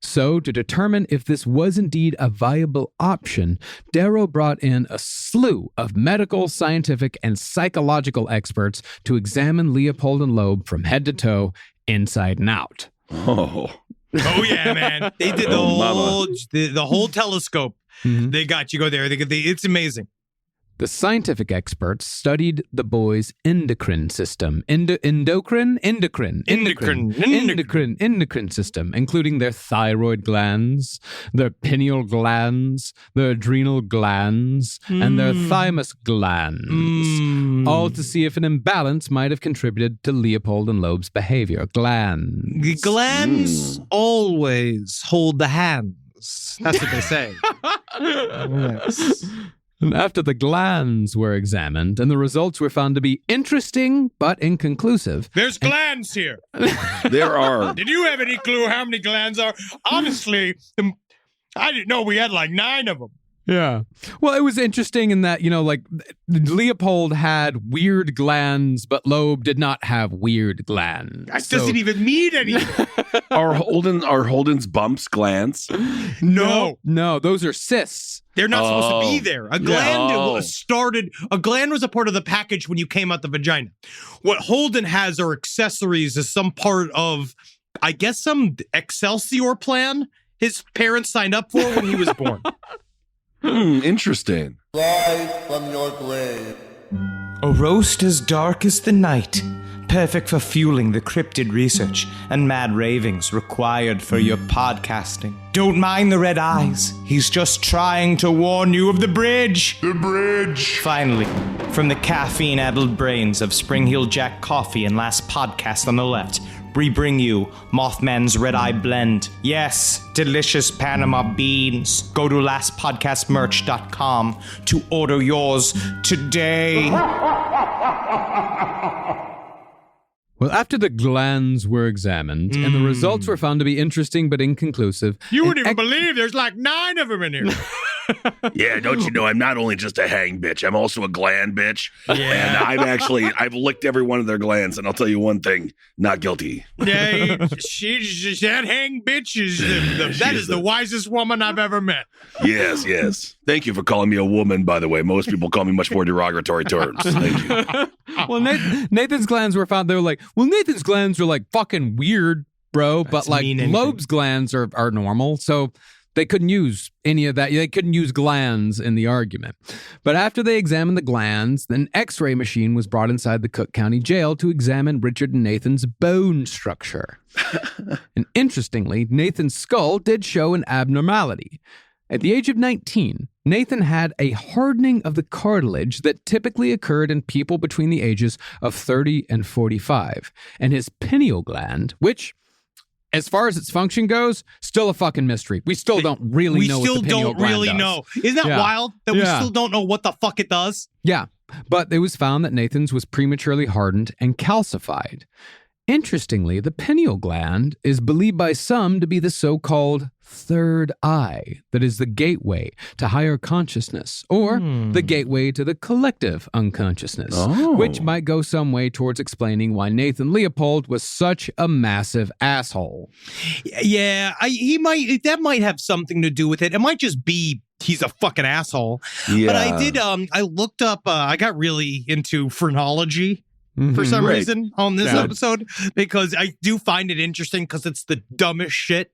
So, to determine if this was indeed a viable option, Darrow brought in a slew of medical, scientific, and psychological experts to examine Leopold and Loeb from head to toe, inside and out. Oh yeah, man! They did the whole telescope. Mm-hmm. They got you. Go there. It's amazing. The scientific experts studied the boys' endocrine system, endocrine system, including their thyroid glands, their pineal glands, their adrenal glands, and their thymus glands, all to see if an imbalance might have contributed to Leopold and Loeb's behavior. The glands always hold the hands. That's what they say. Yes. And after the glands were examined and the results were found to be interesting but inconclusive. There's glands here. There are. Did you have any clue how many glands are? Honestly, I didn't know we had like 9 of them. Yeah. Well, it was interesting in that, Leopold had weird glands, but Loeb did not have weird glands. That doesn't even mean anything. Are Holden's bumps glands? No, those are cysts. They're not supposed to be there. A gland was a part of the package when you came out the vagina. What Holden has are accessories as some part of, I guess, some Excelsior plan his parents signed up for when he was born. Interesting. Rise from your grave. A roast as dark as the night, perfect for fueling the cryptid research and mad ravings required for your podcasting. Don't mind the red eyes. He's just trying to warn you of the bridge. The bridge. Finally, from the caffeine-addled brains of Spring Hill Jack Coffee and Last Podcast on the Left, we bring you Mothman's Red Eye Blend. Yes, delicious Panama beans. Go to lastpodcastmerch.com to order yours today. Well, after the glands were examined and the results were found to be interesting but inconclusive. You wouldn't even believe there's like 9 of them in here. Yeah, don't you know I'm not only just a hang bitch, I'm also a gland bitch. Yeah. And I've licked every one of their glands, and I'll tell you one thing, not guilty. Yeah, that hang bitch is the wisest woman I've ever met. Yes. Thank you for calling me a woman, by the way. Most people call me much more derogatory terms. Thank you. Well, Nathan's glands were found, they were like, well, Nathan's glands are like fucking weird, bro, but like Loeb's glands are normal, so they couldn't use any of that. They couldn't use glands in the argument. But after they examined the glands, an X-ray machine was brought inside the Cook County Jail to examine Richard and Nathan's bone structure. And interestingly, Nathan's skull did show an abnormality. At the age of 19, Nathan had a hardening of the cartilage that typically occurred in people between the ages of 30 and 45. And his pineal gland, which, as far as its function goes, still a fucking mystery. We still don't really know what the pineal gland does. Know. Isn't that wild that we still don't know what the fuck it does? Yeah, but it was found that Nathan's was prematurely hardened and calcified. Interestingly, the pineal gland is believed by some to be the so-called third eye that is the gateway to higher consciousness, or the gateway to the collective unconsciousness, which might go some way towards explaining why Nathan Leopold was such a massive asshole. Yeah, that might have something to do with it. It might just be he's a fucking asshole. Yeah. But I did, I looked up, I got really into phrenology for some Right. reason on this Yeah. episode, because I do find it interesting because it's the dumbest shit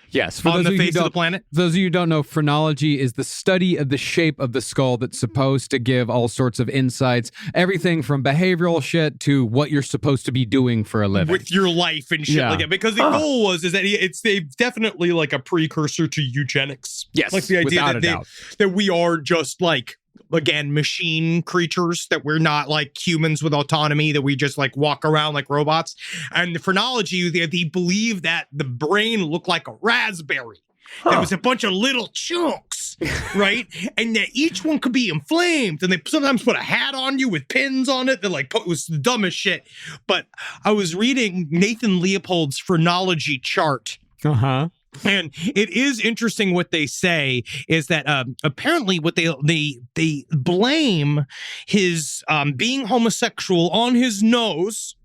Yes, on the face of the planet. For those of you who don't know, phrenology is the study of the shape of the skull that's supposed to give all sorts of insights, everything from behavioral shit to what you're supposed to be doing for a living. With your life and shit Yeah. like that. Because the goal is that it's definitely like a precursor to eugenics. Yes, like the idea without that a doubt. that we are just like, again, machine creatures, that we're not like humans with autonomy, that we just like walk around like robots. And the phrenology, they believe that the brain looked like a raspberry. There was a bunch of little chunks, right? And that each one could be inflamed. And they sometimes put a hat on you with pins on it. They're like, it was the dumbest shit. But I was reading Nathan Leopold's phrenology chart. Uh-huh. And it is interesting what they say is that apparently what they blame his being homosexual on his nose.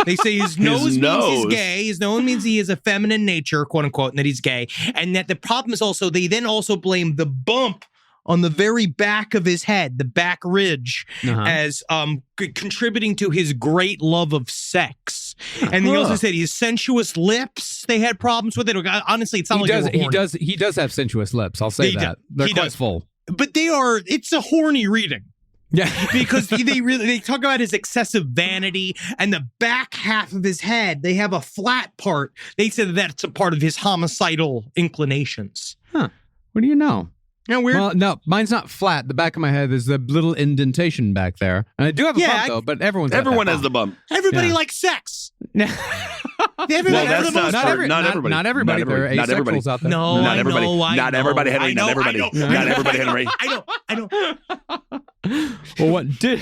They say his nose means he's gay. His nose means he is a feminine nature, quote unquote, and that he's gay. And that the problem is also, they then also blame the bump on the very back of his head, the back ridge, as contributing to his great love of sex. And they also said his sensuous lips, they had problems with it. Honestly, it sounds like he does have sensuous lips. I'll say that. They're quite full. But it's a horny reading. Yeah. Because they talk about his excessive vanity, and the back half of his head, they have a flat part. They said that's a part of his homicidal inclinations. Huh. What do you know? Yeah, weird. Well, no, mine's not flat. The back of my head is the little indentation back there. And I do have a bump, though, but everyone has the bump. Everybody likes sex. Well, that's not true. Not everybody. Not everybody. There are Not everybody. asexuals out there. No, Not everybody. I know. Henry. Not everybody. Not everybody, Henry. I know. Well, what did...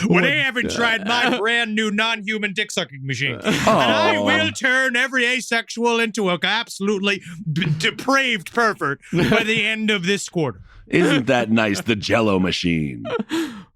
Well, they haven't tried my brand new non-human dick sucking machine. And I will turn every asexual into a absolutely depraved pervert by the end of this quarter. Isn't that nice? The Jello machine.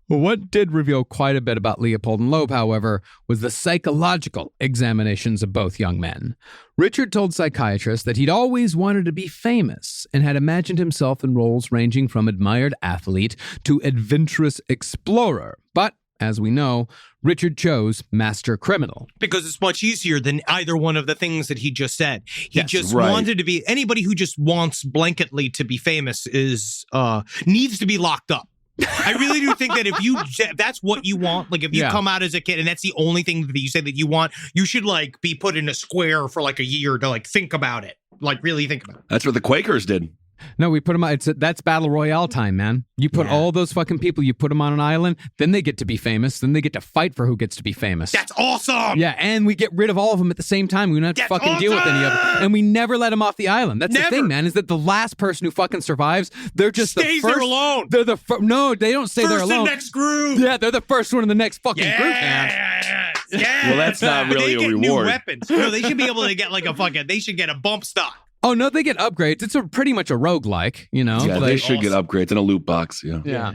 What did reveal quite a bit about Leopold and Loeb, however, was the psychological examinations of both young men. Richard told psychiatrists that he'd always wanted to be famous and had imagined himself in roles ranging from admired athlete to adventurous explorer. But, as we know, Richard chose master criminal. Because it's much easier than either one of the things that he just said. He Yes, just right. wanted to be, anybody who just wants blanketly to be famous needs to be locked up. I really do think that if that's what you want, like if you come out as a kid and that's the only thing that you say that you want, you should like be put in a square for like a year to like think about it. Like really think about it. That's what the Quakers did. No, we put them out. That's battle royale time, man. You put all those fucking people, you put them on an island, then they get to be famous, then they get to fight for who gets to be famous. That's awesome. Yeah, and we get rid of all of them at the same time. We don't have to fucking deal with any of them. And we never let them off the island. That's the thing, man, is that the last person who fucking survives, they're just Stays the first. there alone. They're no, they don't stay there First alone. the next group. Yeah, they're the first one in the next fucking group, man. Yeah. Well, that's not really they a get reward. New weapons. No, they should be able to get like they should get a bump stock. Oh, no, they get upgrades. It's pretty much a roguelike, you know? Yeah, Like- they should get upgrades in a loot box. Yeah.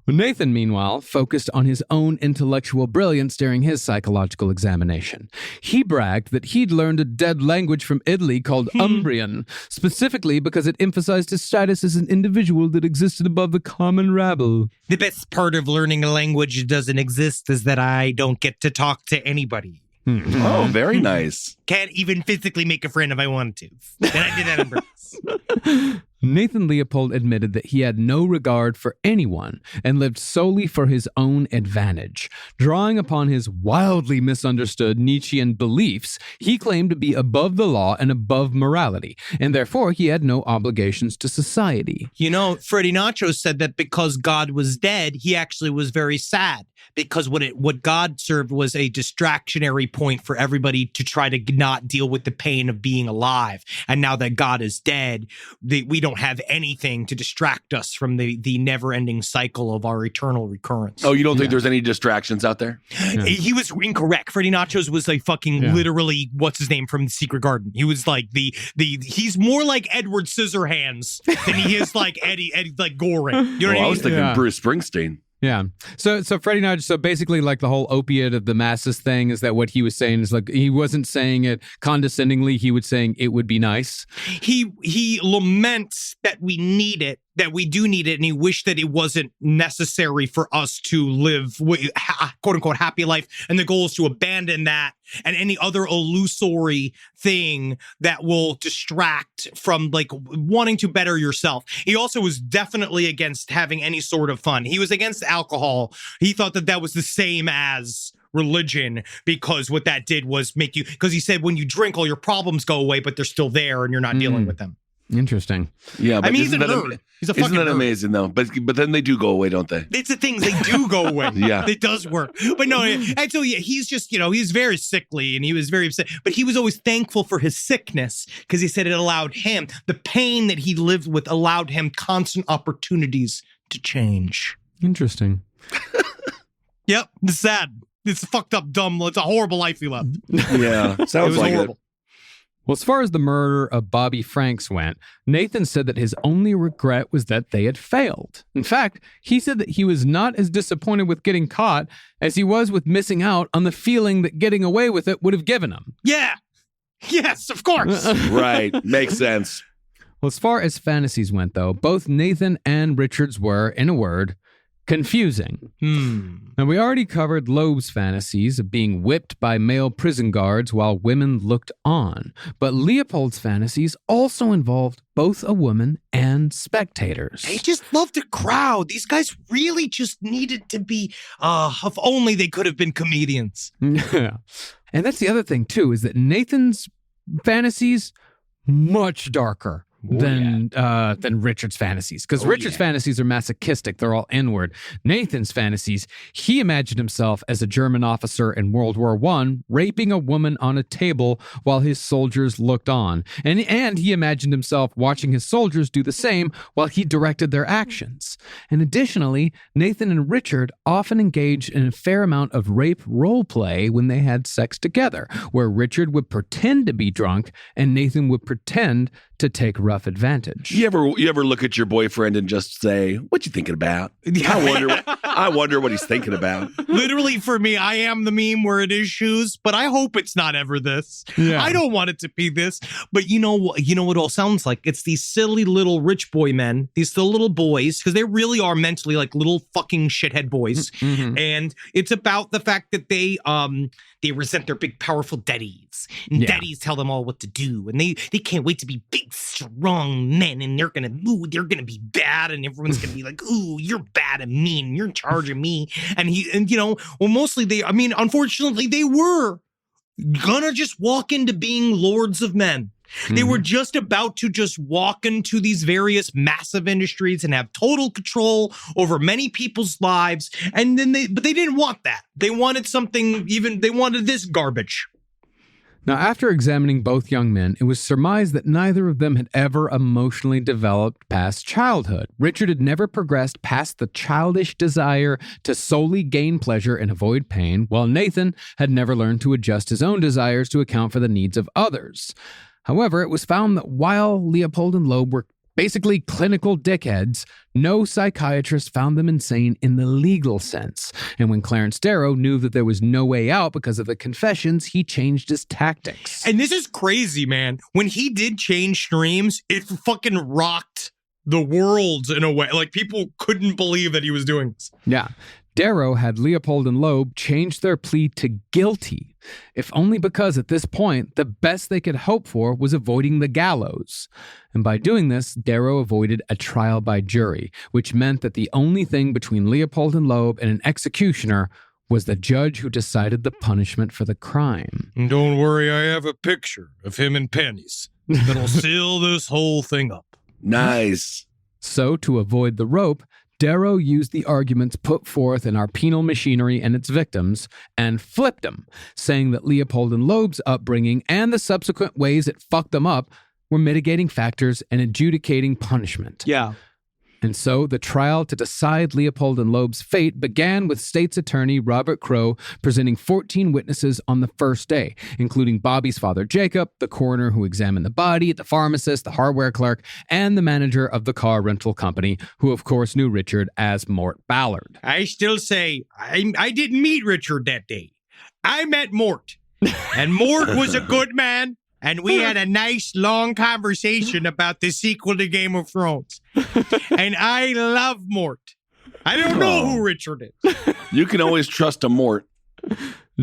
Nathan, meanwhile, focused on his own intellectual brilliance during his psychological examination. He bragged that he'd learned a dead language from Italy called Umbrian, specifically because it emphasized his status as an individual that existed above the common rabble. The best part of learning a language that doesn't exist is that I don't get to talk to anybody. Oh, very nice. Can't even physically make a friend if I wanted to. And I did that on purpose. Nathan Leopold admitted that he had no regard for anyone and lived solely for his own advantage. Drawing upon his wildly misunderstood Nietzschean beliefs, he claimed to be above the law and above morality, and therefore he had no obligations to society. You know, Freddie Nacho said that because God was dead, he actually was very sad because what God served was a distractionary point for everybody to try to not deal with the pain of being alive. And now that God is dead, we don't don't have anything to distract us from the never-ending cycle of our eternal recurrence. Oh, you don't think there's any distractions out there? He was incorrect. Freddie Nachos was a fucking literally, what's his name from the Secret Garden? He was like he's more like Edward Scissorhands than he is like Eddie like Goring. You know what I mean? I was thinking Bruce Springsteen. Yeah. So Freddie Nudge, so basically like the whole opiate of the masses thing is that what he was saying is like, he wasn't saying it condescendingly. He was saying it would be nice. He laments that we need it, that we do need it, and he wished that it wasn't necessary for us to live quote unquote happy life. And the goal is to abandon that and any other illusory thing that will distract from like wanting to better yourself. He also was definitely against having any sort of fun. He was against alcohol. He thought that was the same as religion, because what that did was make you, because he said when you drink, all your problems go away, but they're still there and you're not dealing with them. Interesting. Yeah, but I mean, he's a nerd. He's a fucking Isn't that nerd. amazing though? But then they do go away, don't they? It's the things, they do go away. Yeah. It does work. But no, and so yeah, he's just, he's very sickly and he was very upset. But he was always thankful for his sickness because he said it allowed him, the pain that he lived with allowed him constant opportunities to change. Interesting. Yep, it's sad. It's fucked up, dumb. It's a horrible life he left. Yeah, It sounds was like horrible. it. Well, as far as the murder of Bobby Franks went, Nathan said that his only regret was that they had failed. In fact, he said that he was not as disappointed with getting caught as he was with missing out on the feeling that getting away with it would have given him. Yeah. Yes, of course. Right, makes sense. Well, as far as fantasies went, though, both Nathan and Richard's were, in a word, confusing. Now, we already covered Loeb's fantasies of being whipped by male prison guards while women looked on. But Leopold's fantasies also involved both a woman and spectators. They just loved a crowd. These guys really just needed to be, if only they could have been comedians. Yeah. And that's the other thing, too, is that Nathan's fantasies, much darker than Richard's fantasies. Because Richard's fantasies are masochistic. They're all inward. Nathan's fantasies, he imagined himself as a German officer in World War I, raping a woman on a table while his soldiers looked on. And he imagined himself watching his soldiers do the same while he directed their actions. And additionally, Nathan and Richard often engaged in a fair amount of rape role play when they had sex together, where Richard would pretend to be drunk and Nathan would pretend to take rough advantage. You ever look at your boyfriend and just say, "What you thinking about?" I wonder what he's thinking about. Literally, for me, I am the meme where it is shoes, but I hope it's not ever this. Yeah. I don't want it to be this. But you know what it all sounds like? It's these silly little rich boy men, these little boys, because they really are mentally like little fucking shithead boys. Mm-hmm. And it's about the fact that they resent their big, powerful daddies. And daddies tell them all what to do. And they can't wait to be big, strong men. And they're gonna be bad. And everyone's gonna be like, ooh, you're bad and mean. You're in charge of me. And mostly unfortunately, they were gonna just walk into being lords of men. They were just about to just walk into these various massive industries and have total control over many people's lives. And then but they didn't want that. They wanted they wanted this garbage. Now, after examining both young men, it was surmised that neither of them had ever emotionally developed past childhood. Richard had never progressed past the childish desire to solely gain pleasure and avoid pain, while Nathan had never learned to adjust his own desires to account for the needs of others. However, it was found that while Leopold and Loeb were basically clinical dickheads, no psychiatrist found them insane in the legal sense. And when Clarence Darrow knew that there was no way out because of the confessions, he changed his tactics. And this is crazy, man. When he did change streams, it fucking rocked the world in a way. Like, people couldn't believe that he was doing this. Yeah. Darrow had Leopold and Loeb change their plea to guilty, if only because at this point, the best they could hope for was avoiding the gallows. And by doing this, Darrow avoided a trial by jury, which meant that the only thing between Leopold and Loeb and an executioner was the judge who decided the punishment for the crime. And don't worry, I have a picture of him in pennies that'll seal this whole thing up. Nice. So, to avoid the rope, Darrow used the arguments put forth in our penal machinery and its victims and flipped them, saying that Leopold and Loeb's upbringing and the subsequent ways it fucked them up were mitigating factors and adjudicating punishment. Yeah. And so the trial to decide Leopold and Loeb's fate began with state's attorney Robert Crowe presenting 14 witnesses on the first day, including Bobby's father Jacob, the coroner who examined the body, the pharmacist, the hardware clerk, and the manager of the car rental company, who of course knew Richard as Mort Ballard. I still say I didn't meet Richard that day. I met Mort. And Mort was a good man. And we had a nice, long conversation about the sequel to Game of Thrones. And I love Mort. I don't know who Richard is. You can always trust a Mort.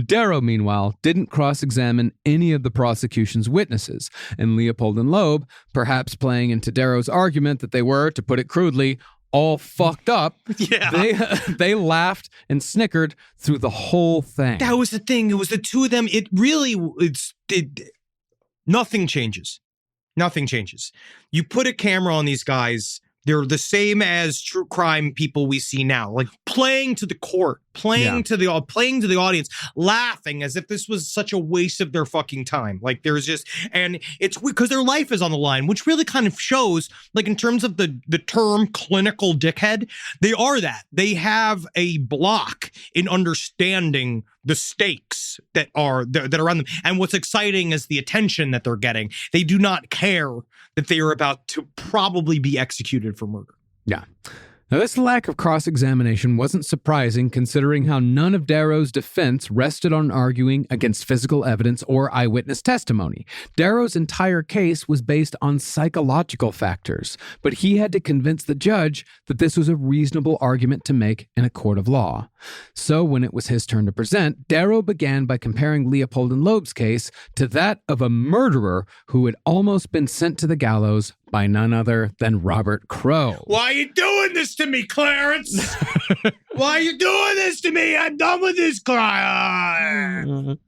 Darrow, meanwhile, didn't cross-examine any of the prosecution's witnesses, and Leopold and Loeb, perhaps playing into Darrow's argument that they were, to put it crudely, all fucked up, they laughed and snickered through the whole thing. That was the thing. It was the two of them. Nothing changes. Nothing changes. You put a camera on these guys, they're the same as true crime people we see now, like playing to the court, playing to the audience, laughing as if this was such a waste of their fucking time. Like there's just, and it's because their life is on the line, which really kind of shows, like in terms of the term clinical dickhead, they are that. They have a block in understanding the stakes that are around them. And what's exciting is the attention that they're getting. They do not care that they are about to probably be executed for murder. Yeah. Now, this lack of cross-examination wasn't surprising considering how none of Darrow's defense rested on arguing against physical evidence or eyewitness testimony. Darrow's entire case was based on psychological factors, but he had to convince the judge that this was a reasonable argument to make in a court of law. So when it was his turn to present, Darrow began by comparing Leopold and Loeb's case to that of a murderer who had almost been sent to the gallows by none other than Robert Crowe. Why are you doing this to me, Clarence? Why are you doing this to me? I'm done with this crime.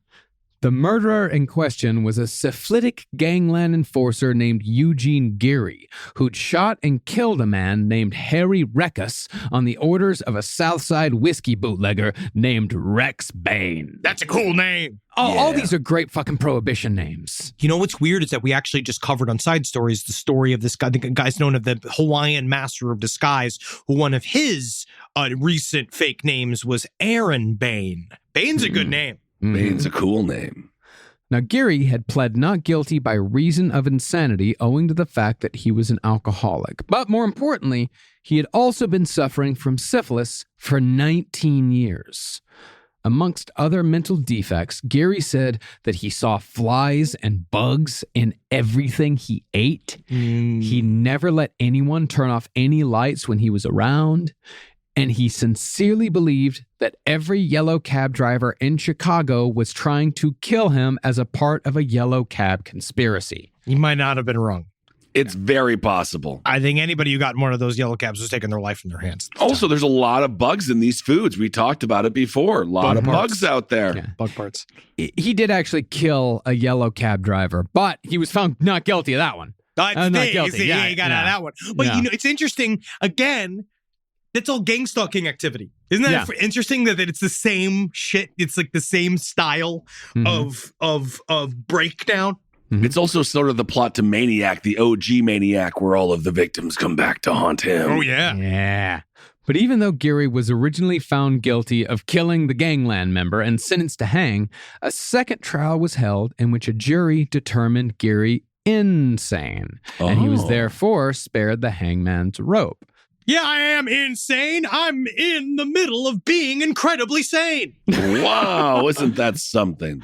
The murderer in question was a syphilitic gangland enforcer named Eugene Geary, who'd shot and killed a man named Harry Reckus on the orders of a Southside whiskey bootlegger named Rex Bain. That's a cool name. All these are great fucking prohibition names. You know what's weird is that we actually just covered on Side Stories the story of this guy. The guy's known as the Hawaiian Master of Disguise, who one of his recent fake names was Aaron Bain. Bain's a good name. Bain's a cool name. Now, Geary had pled not guilty by reason of insanity owing to the fact that he was an alcoholic. But more importantly, he had also been suffering from syphilis for 19 years. Amongst other mental defects, Geary said that he saw flies and bugs in everything he ate. He never let anyone turn off any lights when he was around. And he sincerely believed that every yellow cab driver in Chicago was trying to kill him as a part of a yellow cab conspiracy. He might not have been wrong. It's very possible. I think anybody who got in one of those yellow cabs was taking their life in their hands. Also, there's a lot of bugs in these foods. We talked about it before. A lot of bugs out there. Yeah. Bug parts. He did actually kill a yellow cab driver, but he was found not guilty of that one. Not guilty. Yeah, he got out of that one. But you know, it's interesting. Again, that's all gang stalking activity. Isn't that interesting that it's the same shit? It's like the same style of breakdown. It's also sort of the plot to Maniac, the OG Maniac, where all of the victims come back to haunt him. Oh, yeah. Yeah. But even though Geary was originally found guilty of killing the gangland member and sentenced to hang, a second trial was held in which a jury determined Geary insane. And he was therefore spared the hangman's rope. Yeah, I am insane. I'm in the middle of being incredibly sane. Wow, isn't that something?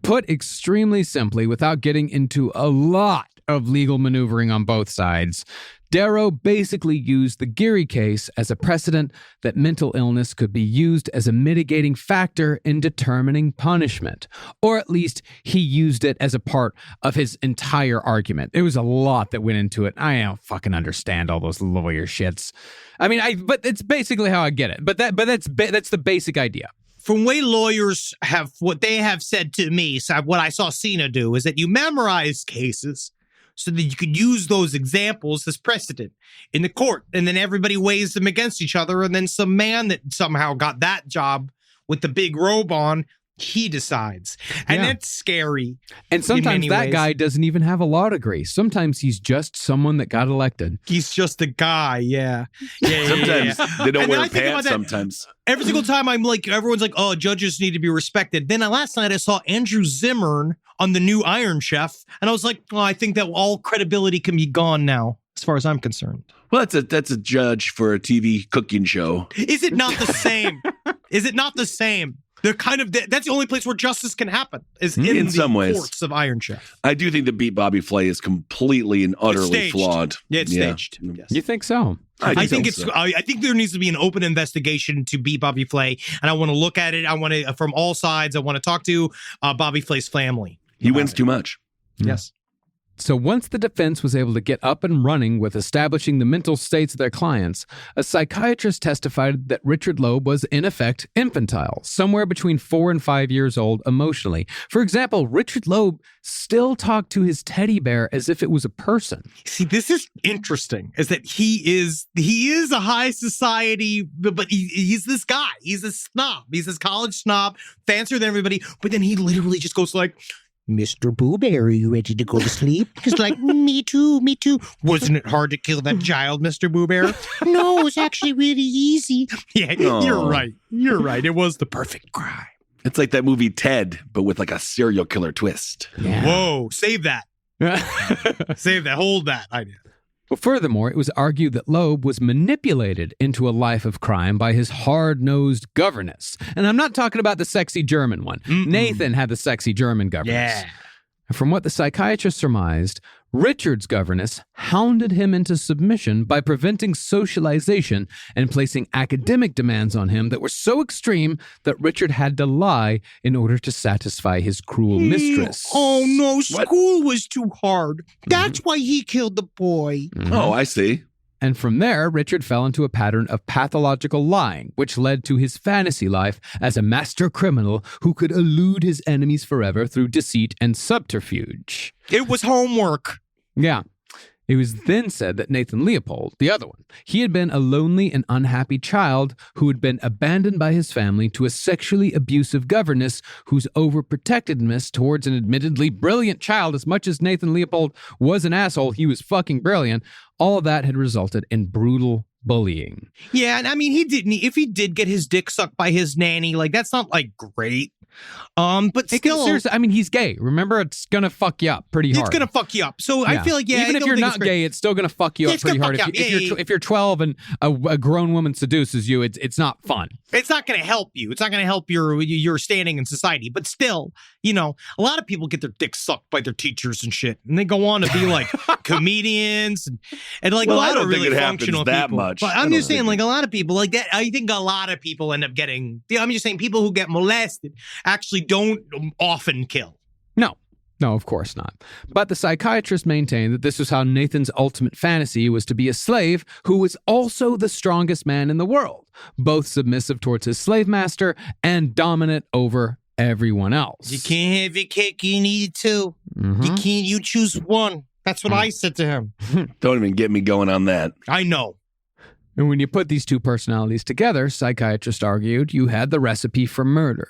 Put extremely simply, without getting into a lot of legal maneuvering on both sides, Darrow basically used the Geary case as a precedent that mental illness could be used as a mitigating factor in determining punishment. Or at least he used it as a part of his entire argument. There was a lot that went into it. I don't fucking understand all those lawyer shits. I mean, but it's basically how I get it. But that's the basic idea. From way lawyers have, what they have said to me, so what I saw Cena do, is that you memorize cases so that you could use those examples as precedent in the court. And then everybody weighs them against each other. And then some man that somehow got that job with the big robe on He decides. And Yeah. that's scary. And sometimes many that ways. guy doesn't even have a law degree. Sometimes he's just someone that got elected. He's just a guy. Yeah. Yeah. Sometimes they don't And then wear I think about pants. that. Sometimes. Every single time I'm like, everyone's like, oh, judges need to be respected. Then last night I saw Andrew Zimmern on the new Iron Chef. And I was like, oh, I think that all credibility can be gone now, as far as I'm concerned. Well, that's a judge for a TV cooking show. Is it not the same? Is it not the same? They're kind of that's the only place where justice can happen is in the some ways. courts of Iron Chef. I do think the Beat Bobby Flay is completely and utterly staged. flawed. Yeah, it's staged. Yes. You think so? I think so. I think there needs to be an open investigation to beat Bobby Flay, and I want to look at it. I want to from all sides. I want to talk to Bobby Flay's family. He wins too much. Yes. So once the defense was able to get up and running with establishing the mental states of their clients, a psychiatrist testified that Richard Loeb was, in effect, infantile, somewhere between 4 and 5 years old emotionally. For example, Richard Loeb still talked to his teddy bear as if it was a person. See, this is interesting, is that he is a high society, but he's this guy. He's a snob. He's this college snob, fancier than everybody, but then he literally just goes like, Mr. Boo Bear, are you ready to go to sleep? He's like, me too. Wasn't it hard to kill that child, Mr. Boo Bear? No, it was actually really easy. Yeah, you're right. It was the perfect crime. It's like that movie Ted, but with like a serial killer twist. Yeah. Whoa, save that. Save that. Hold that idea. Well, furthermore, it was argued that Loeb was manipulated into a life of crime by his hard-nosed governess. And I'm not talking about the sexy German one. Nathan had the sexy German governess. Yeah. From what the psychiatrist surmised, Richard's governess hounded him into submission by preventing socialization and placing academic demands on him that were so extreme that Richard had to lie in order to satisfy his cruel mistress. Oh, no, school was too hard. That's why he killed the boy. Oh, I see. And from there, Richard fell into a pattern of pathological lying, which led to his fantasy life as a master criminal who could elude his enemies forever through deceit and subterfuge. It was homework. Yeah. It was then said that Nathan Leopold, the other one, he had been a lonely and unhappy child who had been abandoned by his family to a sexually abusive governess whose overprotectiveness towards an admittedly brilliant child, as much as Nathan Leopold was an asshole, he was fucking brilliant. All of that had resulted in brutal bullying. Yeah, and I mean, if he did get his dick sucked by his nanny, like, that's not, like, great. But still, seriously, I mean, he's gay. Remember, it's gonna fuck you up pretty hard. It's gonna fuck you up. So I feel like, even if you're not gay, it's still gonna fuck you up pretty hard. If you're 12 and a grown woman seduces you, it's not fun. It's not gonna help you. It's not gonna help your standing in society. But still, a lot of people get their dicks sucked by their teachers and shit, and they go on to be like comedians and like a lot of really functional that people. Much. But I'm just saying, like, a lot of people like that. I think a lot of people end up getting. I'm just saying, people who get molested actually don't often kill. No, of course not. But the psychiatrist maintained that this was how Nathan's ultimate fantasy was to be a slave who was also the strongest man in the world, both submissive towards his slave master and dominant over everyone else. You can't have your cake, you need it too. You choose one. That's what I said to him. Don't even get me going on that. I know. And when you put these two personalities together, psychiatrists argued, you had the recipe for murder.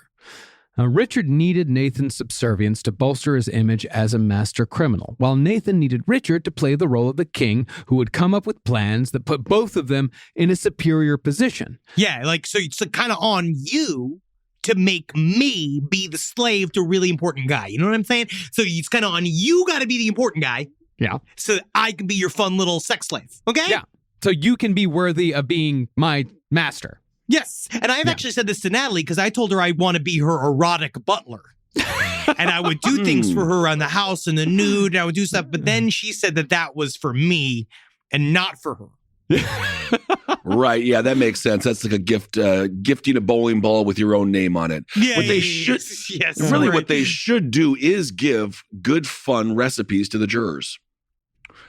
Now, Richard needed Nathan's subservience to bolster his image as a master criminal, while Nathan needed Richard to play the role of the king who would come up with plans that put both of them in a superior position. Yeah, like, so it's kind of on you to make me be the slave to a really important guy. You know what I'm saying? So it's kind of on you got to be the important guy. Yeah. So that I can be your fun little sex slave. Okay? Yeah. So you can be worthy of being my master. Yes. And I've actually said this to Natalie because I told her I want to be her erotic butler. And I would do things for her around the house in the nude. And I would do stuff. But then she said that was for me and not for her. Right. Yeah, that makes sense. That's like a gift, gifting a bowling ball with your own name on it. Yeah. What they should, really what they should do is give good, fun recipes to the jurors.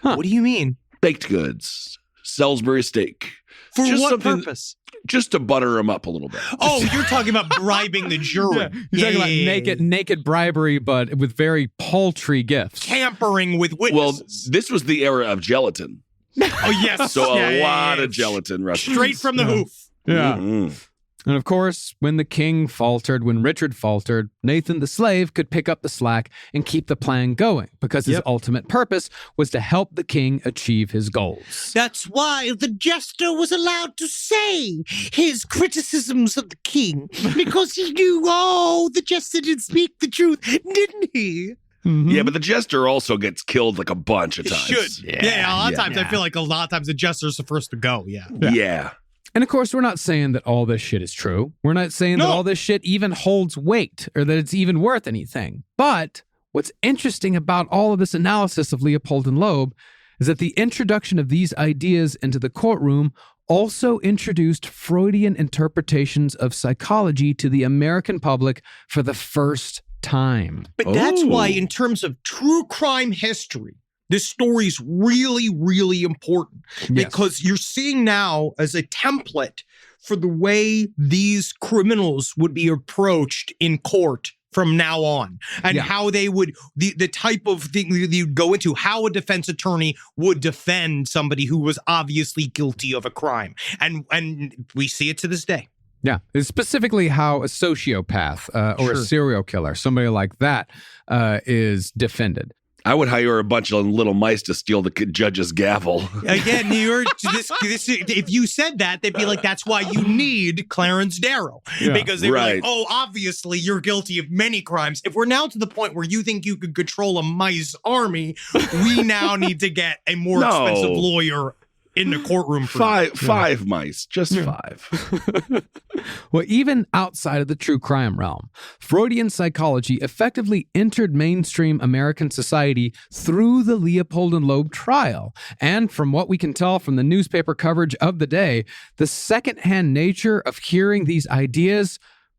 Huh. What do you mean? Baked goods, Salisbury steak. For Just what purpose? Just to butter them up a little bit. Oh, you're talking about bribing the jury. You're talking about naked bribery, but with very paltry gifts. Tampering with witnesses. Well, this was the era of gelatin. Oh, yes. So a lot of gelatin recipes. Straight from the hoof. Yeah. Mm-hmm. And of course, when the king faltered, when Richard faltered, Nathan the slave could pick up the slack and keep the plan going because his ultimate purpose was to help the king achieve his goals. That's why the jester was allowed to say his criticisms of the king, because he knew, the jester did speak the truth, didn't he? Mm-hmm. Yeah, but the jester also gets killed like a bunch of times. Should. Yeah, a lot of times I feel like a lot of times the jester's the first to go, Yeah. And of course, we're not saying that all this shit is true. We're not saying that all this shit even holds weight or that it's even worth anything. But what's interesting about all of this analysis of Leopold and Loeb is that the introduction of these ideas into the courtroom also introduced Freudian interpretations of psychology to the American public for the first time. But that's why, in terms of true crime history, this story's really, really important, because you're seeing now as a template for the way these criminals would be approached in court from now on, and how they would, the type of thing you'd go into, how a defense attorney would defend somebody who was obviously guilty of a crime. And we see it to this day. Yeah, it's specifically how a sociopath or a serial killer, somebody like that, is defended. I would hire a bunch of little mice to steal the judge's gavel. Again, if you said that, they'd be like, that's why you need Clarence Darrow. Because they were like, obviously you're guilty of many crimes. If we're now to the point where you think you could control a mice army, we now need to get a more expensive lawyer in the courtroom. For five mice, just five. Well, even outside of the true crime realm, Freudian psychology effectively entered mainstream American society through the Leopold and Loeb trial. And from what we can tell from the newspaper coverage of the day, the secondhand nature of hearing these ideas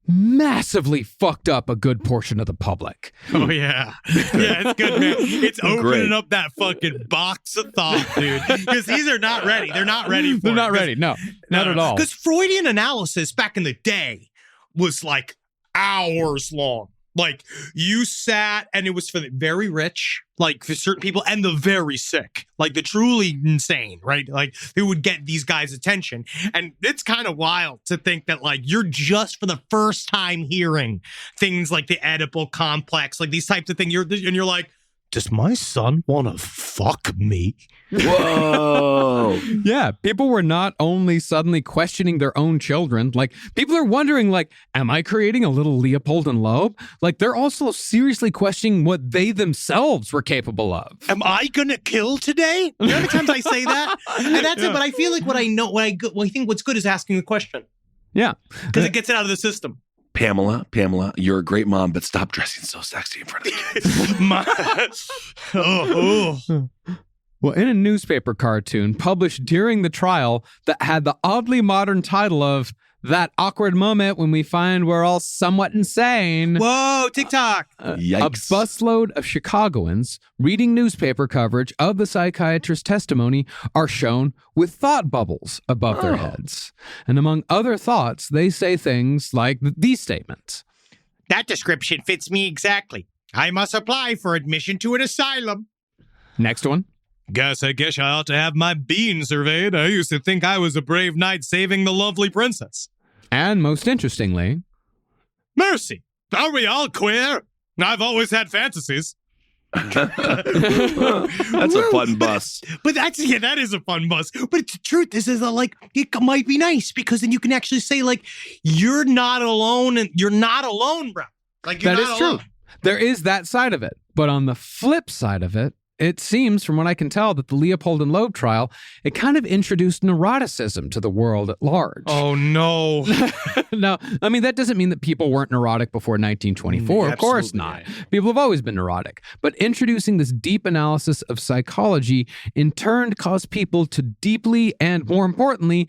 massively fucked up a good portion of the public. Oh, yeah. Yeah, it's good, man. It's opening up that fucking box of thought, dude. Because these are not ready. They're not ready for it. They're not ready. No, not at all. Because Freudian analysis back in the day was like hours long. Like, you sat, and it was for the very rich, like for certain people, and the very sick, like the truly insane, right? Like, they would get these guys' attention. And it's kind of wild to think that, like, you're just for the first time hearing things like the Oedipal complex, like these types of things. You're like, does my son want to fuck me? Whoa. Yeah, people were not only suddenly questioning their own children, like people are wondering, like, am I creating a little Leopold and Loeb? Like, they're also seriously questioning what they themselves were capable of. Am I gonna kill today? You know how many times I say that? And that's it. But I feel like I think what's good is asking a question. Yeah. Because it gets it out of the system. Pamela, you're a great mom, but stop dressing so sexy in front of the kids. Well, in a newspaper cartoon published during the trial that had the oddly modern title of That Awkward Moment When We Find We're All Somewhat Insane. Whoa, TikTok. Yikes. A busload of Chicagoans reading newspaper coverage of the psychiatrist's testimony are shown with thought bubbles above their heads. And among other thoughts, they say things like these statements. That description fits me exactly. I must apply for admission to an asylum. Next one. I guess I ought to have my bean surveyed. I used to think I was a brave knight saving the lovely princess. And most interestingly, mercy, are we all queer? I've always had fantasies. That's a fun bus. But that is a fun bus. But the truth is that, like, it might be nice because then you can actually say, like, you're not alone, and you're not alone, bro. Like, you're that not is alone. true. There is that side of it. But on the flip side of it, it seems, from what I can tell, that the Leopold and Loeb trial, it kind of introduced neuroticism to the world at large. Oh, no. No, I mean, that doesn't mean that people weren't neurotic before 1924. Of course not. People have always been neurotic. But introducing this deep analysis of psychology in turn caused people to deeply and, more importantly,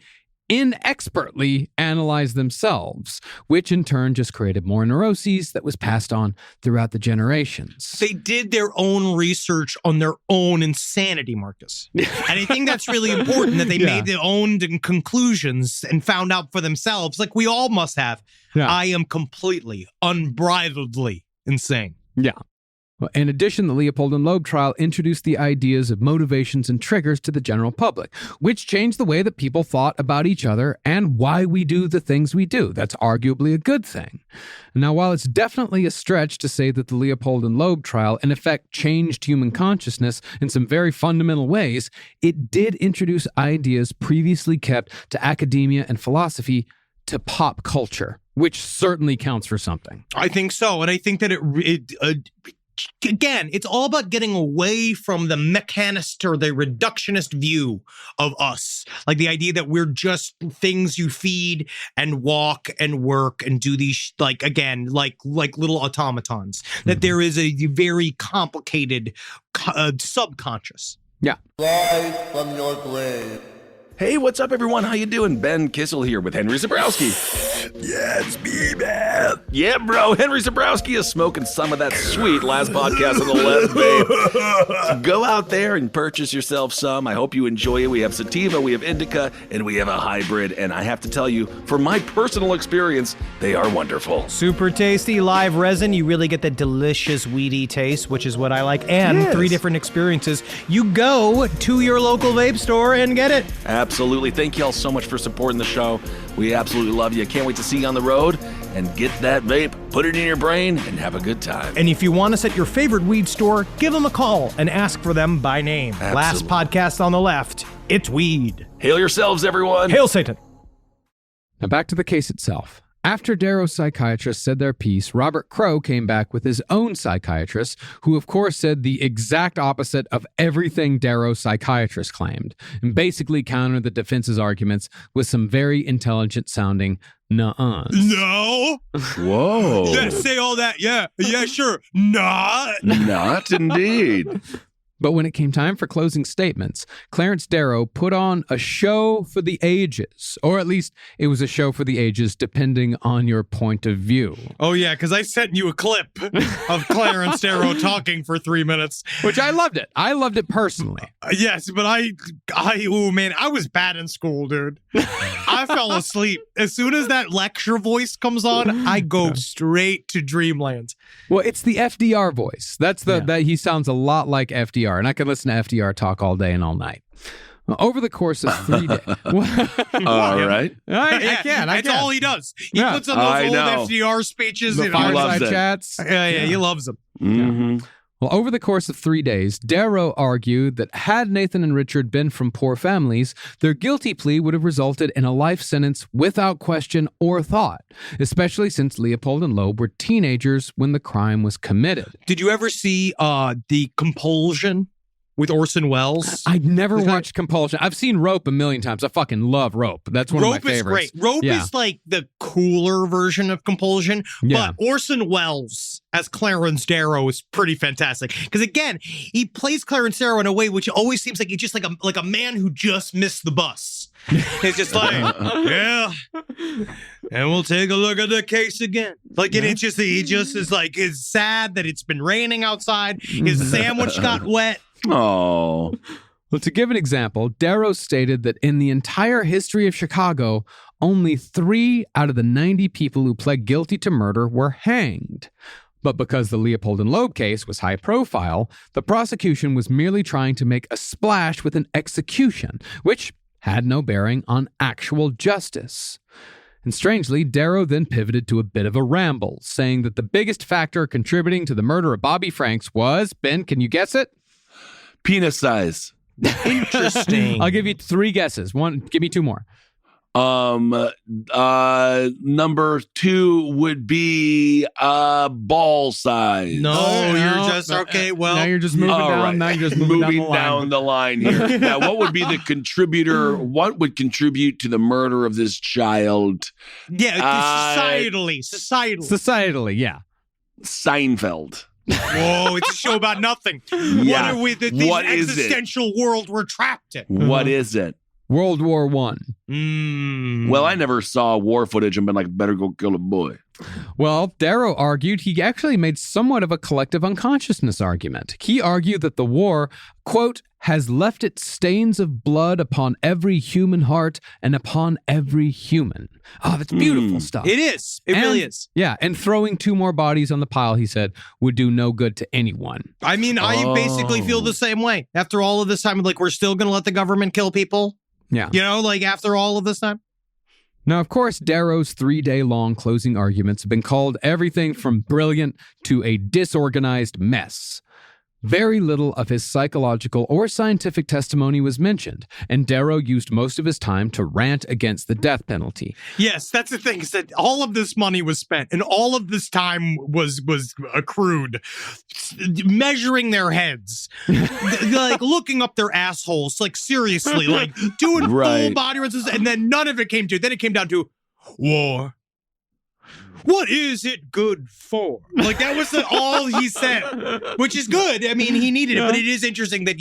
inexpertly analyze themselves, which in turn just created more neuroses that was passed on throughout the generations. They did their own research on their own insanity, Marcus. And I think that's really important, that they made their own conclusions and found out for themselves, like we all must have. I am completely, unbridledly insane. Yeah. In addition, the Leopold and Loeb trial introduced the ideas of motivations and triggers to the general public, which changed the way that people thought about each other and why we do the things we do. That's arguably a good thing. Now, while it's definitely a stretch to say that the Leopold and Loeb trial in effect changed human consciousness in some very fundamental ways, it did introduce ideas previously kept to academia and philosophy to pop culture, which certainly counts for something. I think so. And I think that again, it's all about getting away from the mechanist or the reductionist view of us. Like the idea that we're just things you feed and walk and work and do these, like little automatons. That there is a very complicated subconscious. Yeah. Rise from your grave. Hey, what's up, everyone? How you doing? Ben Kissel here with Henry Zabrowski. Yeah, it's me, man. Yeah, bro. Henry Zabrowski is smoking some of that sweet Last Podcast on the Left, babe. So go out there and purchase yourself some. I hope you enjoy it. We have sativa, we have indica, and we have a hybrid. And I have to tell you, from my personal experience, they are wonderful. Super tasty live resin. You really get the delicious weedy taste, which is what I like. And Yes. 3 different experiences. You go to your local vape store and get it. Absolutely. Thank you all so much for supporting the show. We absolutely love you. Can't wait to see you on the road and get that vape, put it in your brain, and have a good time. And if you want us at your favorite weed store, give them a call and ask for them by name. Last Absolutely. Podcast on the Left. It's weed. Hail yourselves, everyone. Hail Satan. Now back to the case itself. After Darrow's psychiatrist said their piece, Robert Crowe came back with his own psychiatrist, who of course said the exact opposite of everything Darrow's psychiatrist claimed, and basically countered the defense's arguments with some very intelligent-sounding nuh-uhs. No. Whoa. Yeah, say all that. Yeah, sure. Not. Not indeed. But when it came time for closing statements, Clarence Darrow put on a show for the ages, or at least it was a show for the ages depending on your point of view. Oh, yeah, because I sent you a clip of Clarence Darrow talking for 3 minutes. Which I loved it. I loved it personally. Yes, but oh man, I was bad in school, dude. I fell asleep. As soon as that lecture voice comes on, I go straight to dreamland. Well, it's the FDR voice. That's that he sounds a lot like FDR, and I can listen to FDR talk all day and all night. Well, over the course of 3 days. All right. I can. That's all he does. He Yeah. puts on I those know. old FDR speeches. The and loves fireside it. chats. Yeah, he loves them. Mm-hmm. Well, over the course of 3 days, Darrow argued that had Nathan and Richard been from poor families, their guilty plea would have resulted in a life sentence without question or thought, especially since Leopold and Loeb were teenagers when the crime was committed. Did you ever see the Compulsion with Orson Welles? I never watched Compulsion. I've seen Rope a million times. I fucking love Rope. That's one Rope of my favorites. is great. Rope Yeah. is like the cooler version of Compulsion, Yeah. but Orson Welles as Clarence Darrow is pretty fantastic. Because again, he plays Clarence Darrow in a way which always seems like he's just like a man who just missed the bus. It's just like, yeah, and we'll take a look at the case again. Like he just is like, it's sad that it's been raining outside. His sandwich got wet. Oh. Well, to give an example, Darrow stated that in the entire history of Chicago, only 3 out of the 90 people who pled guilty to murder were hanged. But because the Leopold and Loeb case was high profile, the prosecution was merely trying to make a splash with an execution, which had no bearing on actual justice. And strangely, Darrow then pivoted to a bit of a ramble, saying that the biggest factor contributing to the murder of Bobby Franks was, Ben, can you guess it? Penis size. Interesting. I'll give you 3 guesses. Give me 2 more. Number 2 would be ball size. No, No, you're just okay. Well, now you're just moving All down. right. Now you're just moving down the line here. Now, what would be the contributor? What would contribute to the murder of this child? yeah, societally. Societally, yeah. Seinfeld. Whoa, it's a show about nothing. Yeah. What are we? This What is it? existential world we're trapped in. What is it? World War I. Well, I never saw war footage and been like, better go kill a boy. Well, Darrow argued he actually made somewhat of a collective unconsciousness argument. He argued that the war, quote, has left its stains of blood upon every human heart and upon every human. Oh, that's beautiful stuff. It is. It really is. Yeah, and throwing 2 more bodies on the pile, he said, would do no good to anyone. I mean, I basically feel the same way. After all of this time, like, we're still going to let the government kill people? Yeah. You know, like, after all of this time? Now, of course, Darrow's 3-day-long closing arguments have been called everything from brilliant to a disorganized mess. Very little of his psychological or scientific testimony was mentioned, and Darrow used most of his time to rant against the death penalty. Yes, that's the thing, is that all of this money was spent, and all of this time was accrued, measuring their heads, like looking up their assholes, like seriously, like doing full body runs, and then none of it came to. Then it came down to war. What is it good for? Like, that was all he said, which is good. I mean, he needed it, but it is interesting that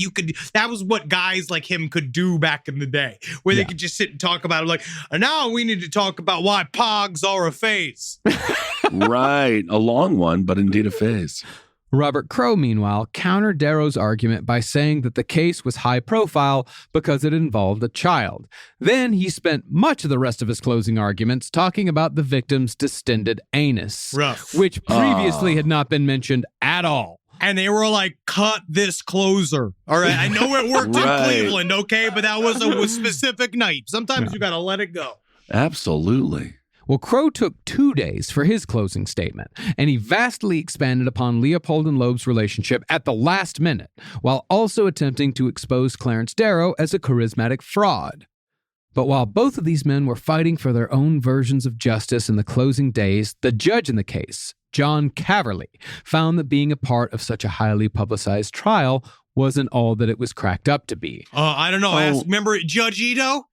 that was what guys like him could do back in the day, where they could just sit and talk about it like, now we need to talk about why pogs are a phase. Right. A long one, but indeed a phase. Robert Crowe, meanwhile, countered Darrow's argument by saying that the case was high profile because it involved a child. Then he spent much of the rest of his closing arguments talking about the victim's distended anus, which previously had not been mentioned at all. And they were like, cut this closer. All right, I know it worked in Cleveland, okay, but that was a specific night. Sometimes you got to let it go. Absolutely. Well, Crowe took 2 days for his closing statement, and he vastly expanded upon Leopold and Loeb's relationship at the last minute, while also attempting to expose Clarence Darrow as a charismatic fraud. But while both of these men were fighting for their own versions of justice in the closing days, the judge in the case, John Caverly, found that being a part of such a highly publicized trial wasn't all that it was cracked up to be. I don't know. Remember Judge Ito?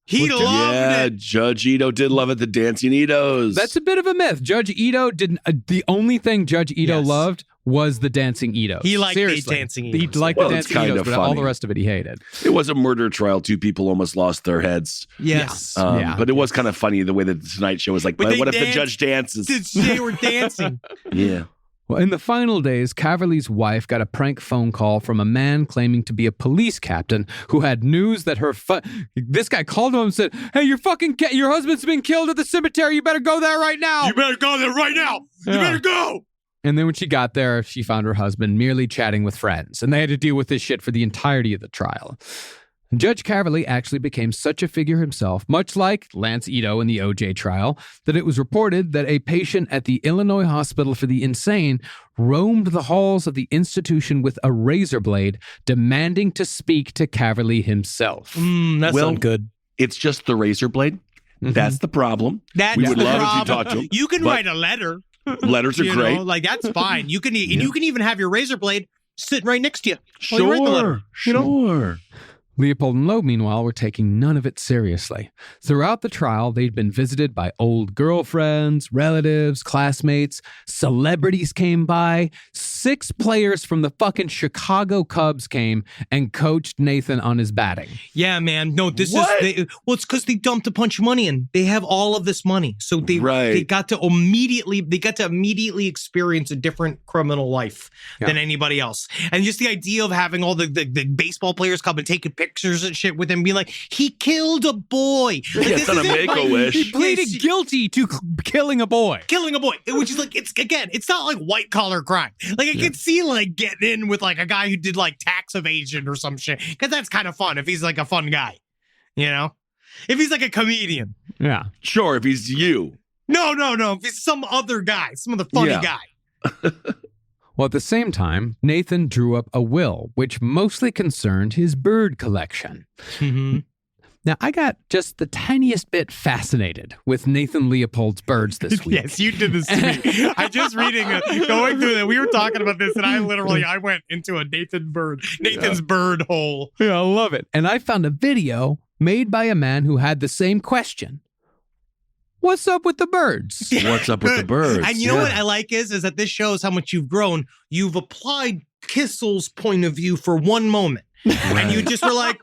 He loved it. Judge Ito did love it. The dancing Itos. That's a bit of a myth. Judge Ito didn't. The only thing Judge Ito loved was the dancing Itos. He liked the dancing Itos. He liked the dancing Itos, but all the rest of it he hated. It was a murder trial. 2 people almost lost their heads. Yes. But it was kind of funny the way that the Tonight Show was like, but what if the judge dances? They were dancing. Yeah. Well, in the final days, Caverly's wife got a prank phone call from a man claiming to be a police captain who had news that this guy called him and said, "Hey, your husband's been killed at the cemetery. You better go there right now. You better go there right now. You better go." And then when she got there, she found her husband merely chatting with friends, and they had to deal with this shit for the entirety of the trial. Judge Caverly actually became such a figure himself, much like Lance Ito in the OJ trial, that it was reported that a patient at the Illinois Hospital for the Insane roamed the halls of the institution with a razor blade, demanding to speak to Caverly himself. That's not good. It's just the razor blade. Mm-hmm. That's the problem. We would love if you talked to him. You can write a letter. Letters are great. Know, like, that's fine. You can even have your razor blade sitting right next to you. Sure. Leopold and Loeb, meanwhile, were taking none of it seriously. Throughout the trial, they'd been visited by old girlfriends, relatives, classmates, celebrities came by. 6 players from the fucking Chicago Cubs came and coached Nathan on his batting. Yeah, man. No, it's because they dumped a bunch of money in. They have all of this money. So they got to immediately experience a different criminal life than anybody else. And just the idea of having all the baseball players come and take a picture and shit with him, be like, he killed a boy. Like, it's on a Make-A-Wish. He pleaded guilty to killing a boy. Which is like, it's not like white collar crime. Like, I could see like getting in with like a guy who did like tax evasion or some shit, because that's kind of fun if he's like a fun guy, you know? If he's like a comedian. Yeah. Sure, if he's you. No. If he's some other guy, some other funny guy. Well, at the same time, Nathan drew up a will, which mostly concerned his bird collection. Mm-hmm. Now, I got just the tiniest bit fascinated with Nathan Leopold's birds this week. Yes, you did this to me. I just going through that. We were talking about this, and I went into a Nathan's bird hole. Yeah, I love it. And I found a video made by a man who had the same question. What's up with the birds? What's up with the birds? And you know what I like is that this shows how much you've grown. You've applied Kissel's point of view for one moment. Right. And you just were like,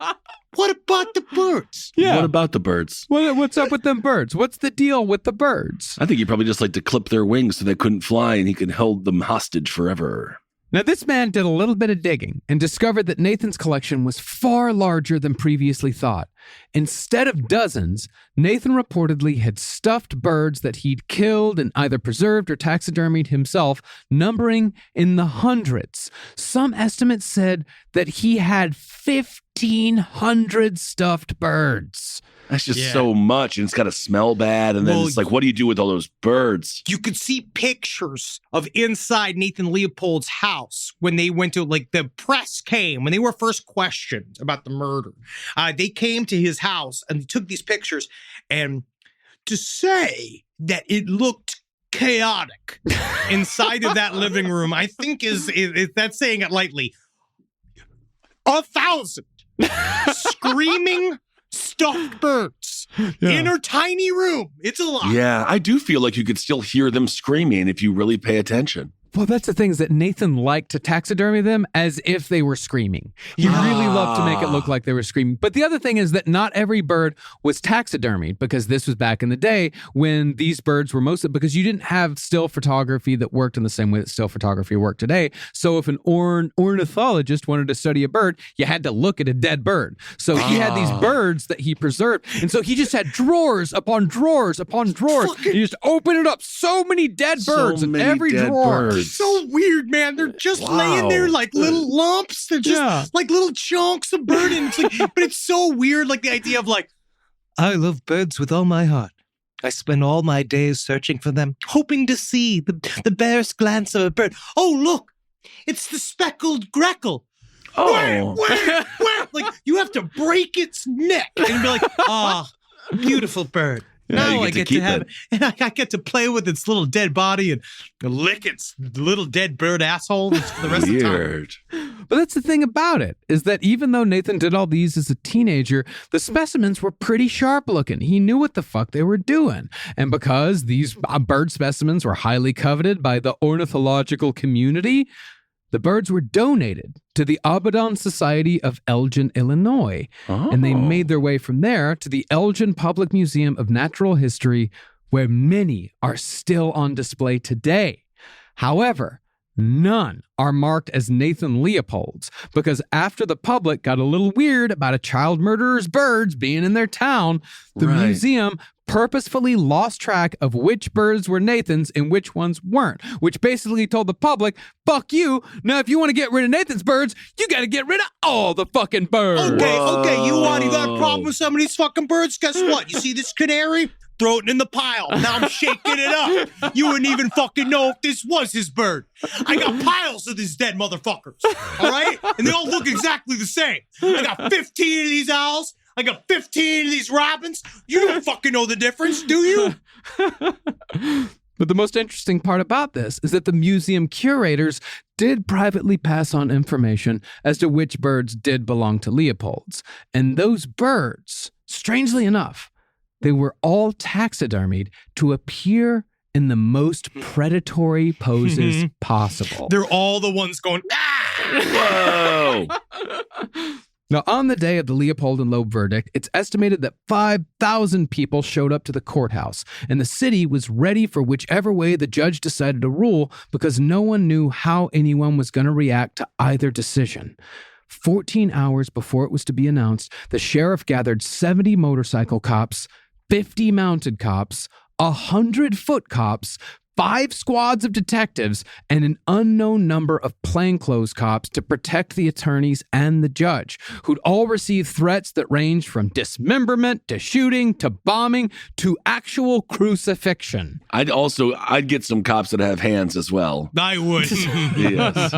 what about the birds? Yeah. What about the birds? What's up with them birds? What's the deal with the birds? I think he probably just liked to clip their wings so they couldn't fly and he could hold them hostage forever. Now, this man did a little bit of digging and discovered that Nathan's collection was far larger than previously thought. Instead of dozens, Nathan reportedly had stuffed birds that he'd killed and either preserved or taxidermied himself, numbering in the hundreds. Some estimates said that he had 1,500 stuffed birds. That's just so much, and it's got to smell bad. And then it's like, what do you do with all those birds? You could see pictures of inside Nathan Leopold's house when they went to, like, the press came, when they were first questioned about the murder. They came to his house and they took these pictures, and to say that it looked chaotic inside of that living room, I think is that's saying it lightly. 1,000 screaming stuffed birds in her tiny room. It's a lot. Yeah, I do feel like you could still hear them screaming if you really pay attention. Well, that's the thing, is that Nathan liked to taxidermy them as if they were screaming. He really loved to make it look like they were screaming. But the other thing is that not every bird was taxidermied, because this was back in the day when these birds were mostly, because you didn't have still photography that worked in the same way that still photography worked today. So if an ornithologist wanted to study a bird, you had to look at a dead bird. So he had these birds that he preserved. And so he just had drawers upon drawers upon drawers. You just open it up. So many dead birds in every drawer. Birds. So weird, man. They're just laying there like little lumps. They're just like little chunks of bird. And it's like, but it's so weird, like the idea of like, I love birds with all my heart. I spend all my days searching for them, hoping to see the barest glance of a bird. Oh, look, it's the speckled greckle. Oh. Where? Like, you have to break its neck and be like, beautiful bird. Yeah, now you I get to have it, and I get to play with its little dead body and lick its little dead bird asshole for the rest of the time. But that's the thing about it, is that even though Nathan did all these as a teenager, the specimens were pretty sharp looking. He knew what the fuck they were doing. And because these bird specimens were highly coveted by the ornithological community, the birds were donated to the Audubon Society of Elgin, Illinois, and they made their way from there to the Elgin Public Museum of Natural History, where many are still on display today. However, none are marked as Nathan Leopold's, because after the public got a little weird about a child murderer's birds being in their town, the museum purposefully lost track of which birds were Nathan's and which ones weren't, which basically told the public, fuck you. Now, if you want to get rid of Nathan's birds, you got to get rid of all the fucking birds. Okay, you got a problem with some of these fucking birds? Guess what? You see this canary? Throw it in the pile. Now I'm shaking it up. You wouldn't even fucking know if this was his bird. I got piles of these dead motherfuckers. All right? And they all look exactly the same. I got 15 of these owls. I got 15 of these robins. You don't fucking know the difference, do you? But the most interesting part about this is that the museum curators did privately pass on information as to which birds did belong to Leopold's. And those birds, strangely enough, they were all taxidermied to appear in the most predatory poses possible. They're all the ones going, Whoa. Now, on the day of the Leopold and Loeb verdict, it's estimated that 5,000 people showed up to the courthouse, and the city was ready for whichever way the judge decided to rule, because no one knew how anyone was going to react to either decision. 14 hours before it was to be announced, the sheriff gathered 70 motorcycle cops, 50 mounted cops, 100 foot cops, 5 squads of detectives, and an unknown number of plainclothes cops to protect the attorneys and the judge, who'd all received threats that ranged from dismemberment to shooting to bombing to actual crucifixion. I'd get some cops that have hands as well. I would. Yes.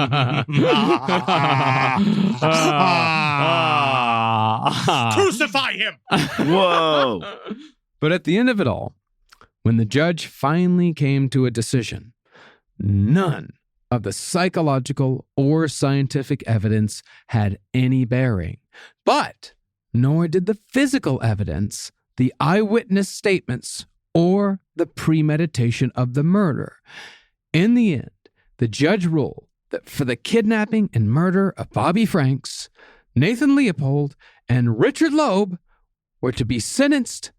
Crucify him. Whoa. But at the end of it all, when the judge finally came to a decision, none of the psychological or scientific evidence had any bearing. But nor did the physical evidence, the eyewitness statements, or the premeditation of the murder. In the end, the judge ruled that for the kidnapping and murder of Bobby Franks, Nathan Leopold and Richard Loeb were to be sentenced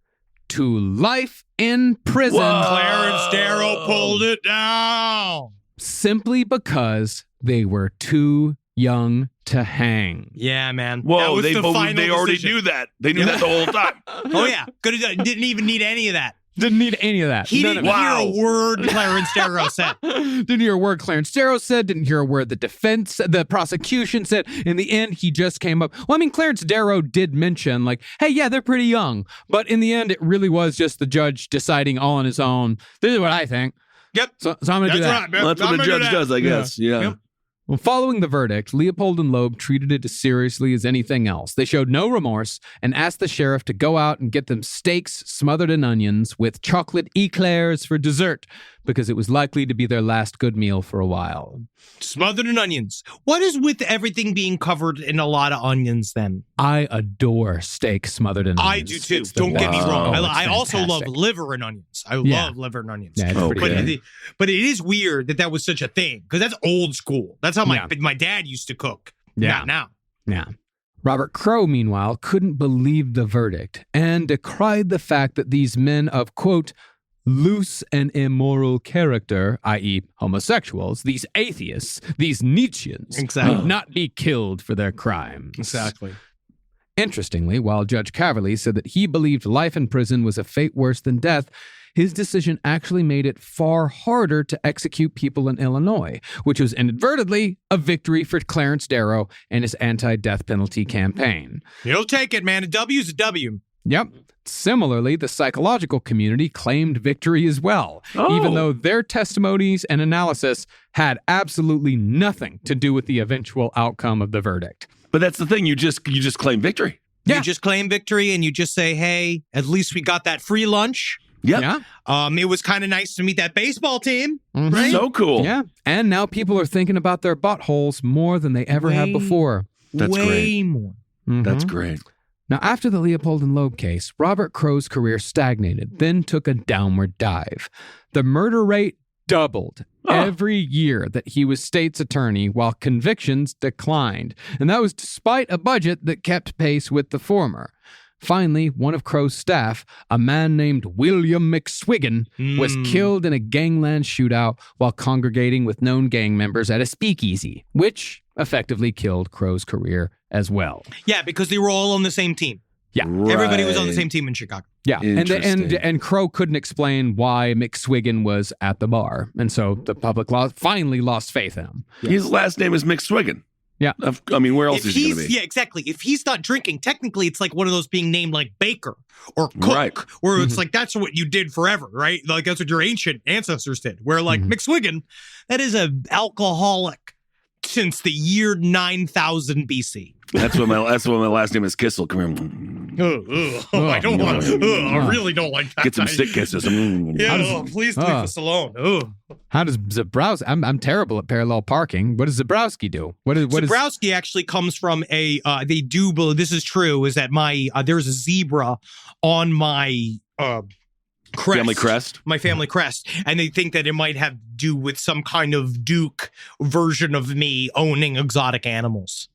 to life in prison. Clarence Darrow pulled it down. Simply because they were too young to hang. Yeah, man. That Whoa, was they the final already decision. knew that. They knew that the whole time. Oh yeah, didn't even need any of that. Didn't need any of that. He None didn't of it. hear a word Clarence Darrow said. Didn't hear a word Clarence Darrow said. Didn't hear a word the prosecution said. In the end, he just came up. Well, I mean, Clarence Darrow did mention, like, hey, yeah, they're pretty young. But in the end, it really was just the judge deciding all on his own. This is what I think. Yep. So I'm going to do that. Right, man. Well, that's what the judge does, I guess. Yeah. Yep. Well, following the verdict, Leopold and Loeb treated it as seriously as anything else. They showed no remorse and asked the sheriff to go out and get them steaks smothered in onions with chocolate eclairs for dessert because it was likely to be their last good meal for a while. Smothered in onions. What is with everything being covered in a lot of onions then? I adore steak smothered in onions. I do too. It's the Don't get me best. wrong. Oh, I it's also love fantastic. liver and onions. I Yeah. love liver and onions. Yeah, it's pretty But, good. but it is weird that was such a thing because that's old school. That's how my dad used to cook. Yeah. Not now. Yeah. Robert Crowe, meanwhile, couldn't believe the verdict and decried the fact that these men of, quote, loose and immoral character, i.e. homosexuals, these atheists, these Nietzscheans, Exactly. would not be killed for their crimes. Exactly. Interestingly, while Judge Caverly said that he believed life in prison was a fate worse than death, his decision actually made it far harder to execute people in Illinois, which was inadvertently a victory for Clarence Darrow and his anti-death penalty campaign. You'll take it, man. A W's a W. Yep. Similarly, the psychological community claimed victory as well, even though their testimonies and analysis had absolutely nothing to do with the eventual outcome of the verdict. But that's the thing. You just claim victory. Yeah. You just claim victory and you just say, hey, at least we got that free lunch. Yep. Yeah. It was kind of nice to meet that baseball team. Mhm. Right? So cool. Yeah. And now people are thinking about their buttholes more than they ever have before. That's Way great. more. That's Mhm. great. Now, after the Leopold and Loeb case, Robert Crowe's career stagnated, then took a downward dive. The murder rate doubled every year that he was state's attorney, while convictions declined. And that was despite a budget that kept pace with the former. Finally, one of Crowe's staff, a man named William McSwiggan, was killed in a gangland shootout while congregating with known gang members at a speakeasy, which effectively killed Crowe's career as well. Yeah, because they were all on the same team. Yeah. Everybody was on the Right. same team in Chicago. Yeah, Interesting. and Crowe couldn't explain why McSwiggan was at the bar, and so the public finally lost faith in him. His last name is McSwiggan. Yeah. I mean, where else If is he going to be? yeah, exactly. If he's not drinking, technically it's like one of those being named like Baker or Cook, Right. where it's like that's what you did forever, right? Like that's what your ancient ancestors did. Where like McSwiggan, that is a alcoholic since the year 9000 BC. That's what my last name is. Kissel. Come here. I don't want. I really don't like that. Get some stick kisses. Yeah, please leave us alone. How does Zabrowski? I'm terrible at parallel parking. What does Zabrowski do? What is Zabrowski actually comes from a. They do believe this is true. Is that my there's a zebra on my crest, Family crest? my family crest, and they think that it might have to do with some kind of Duke version of me owning exotic animals.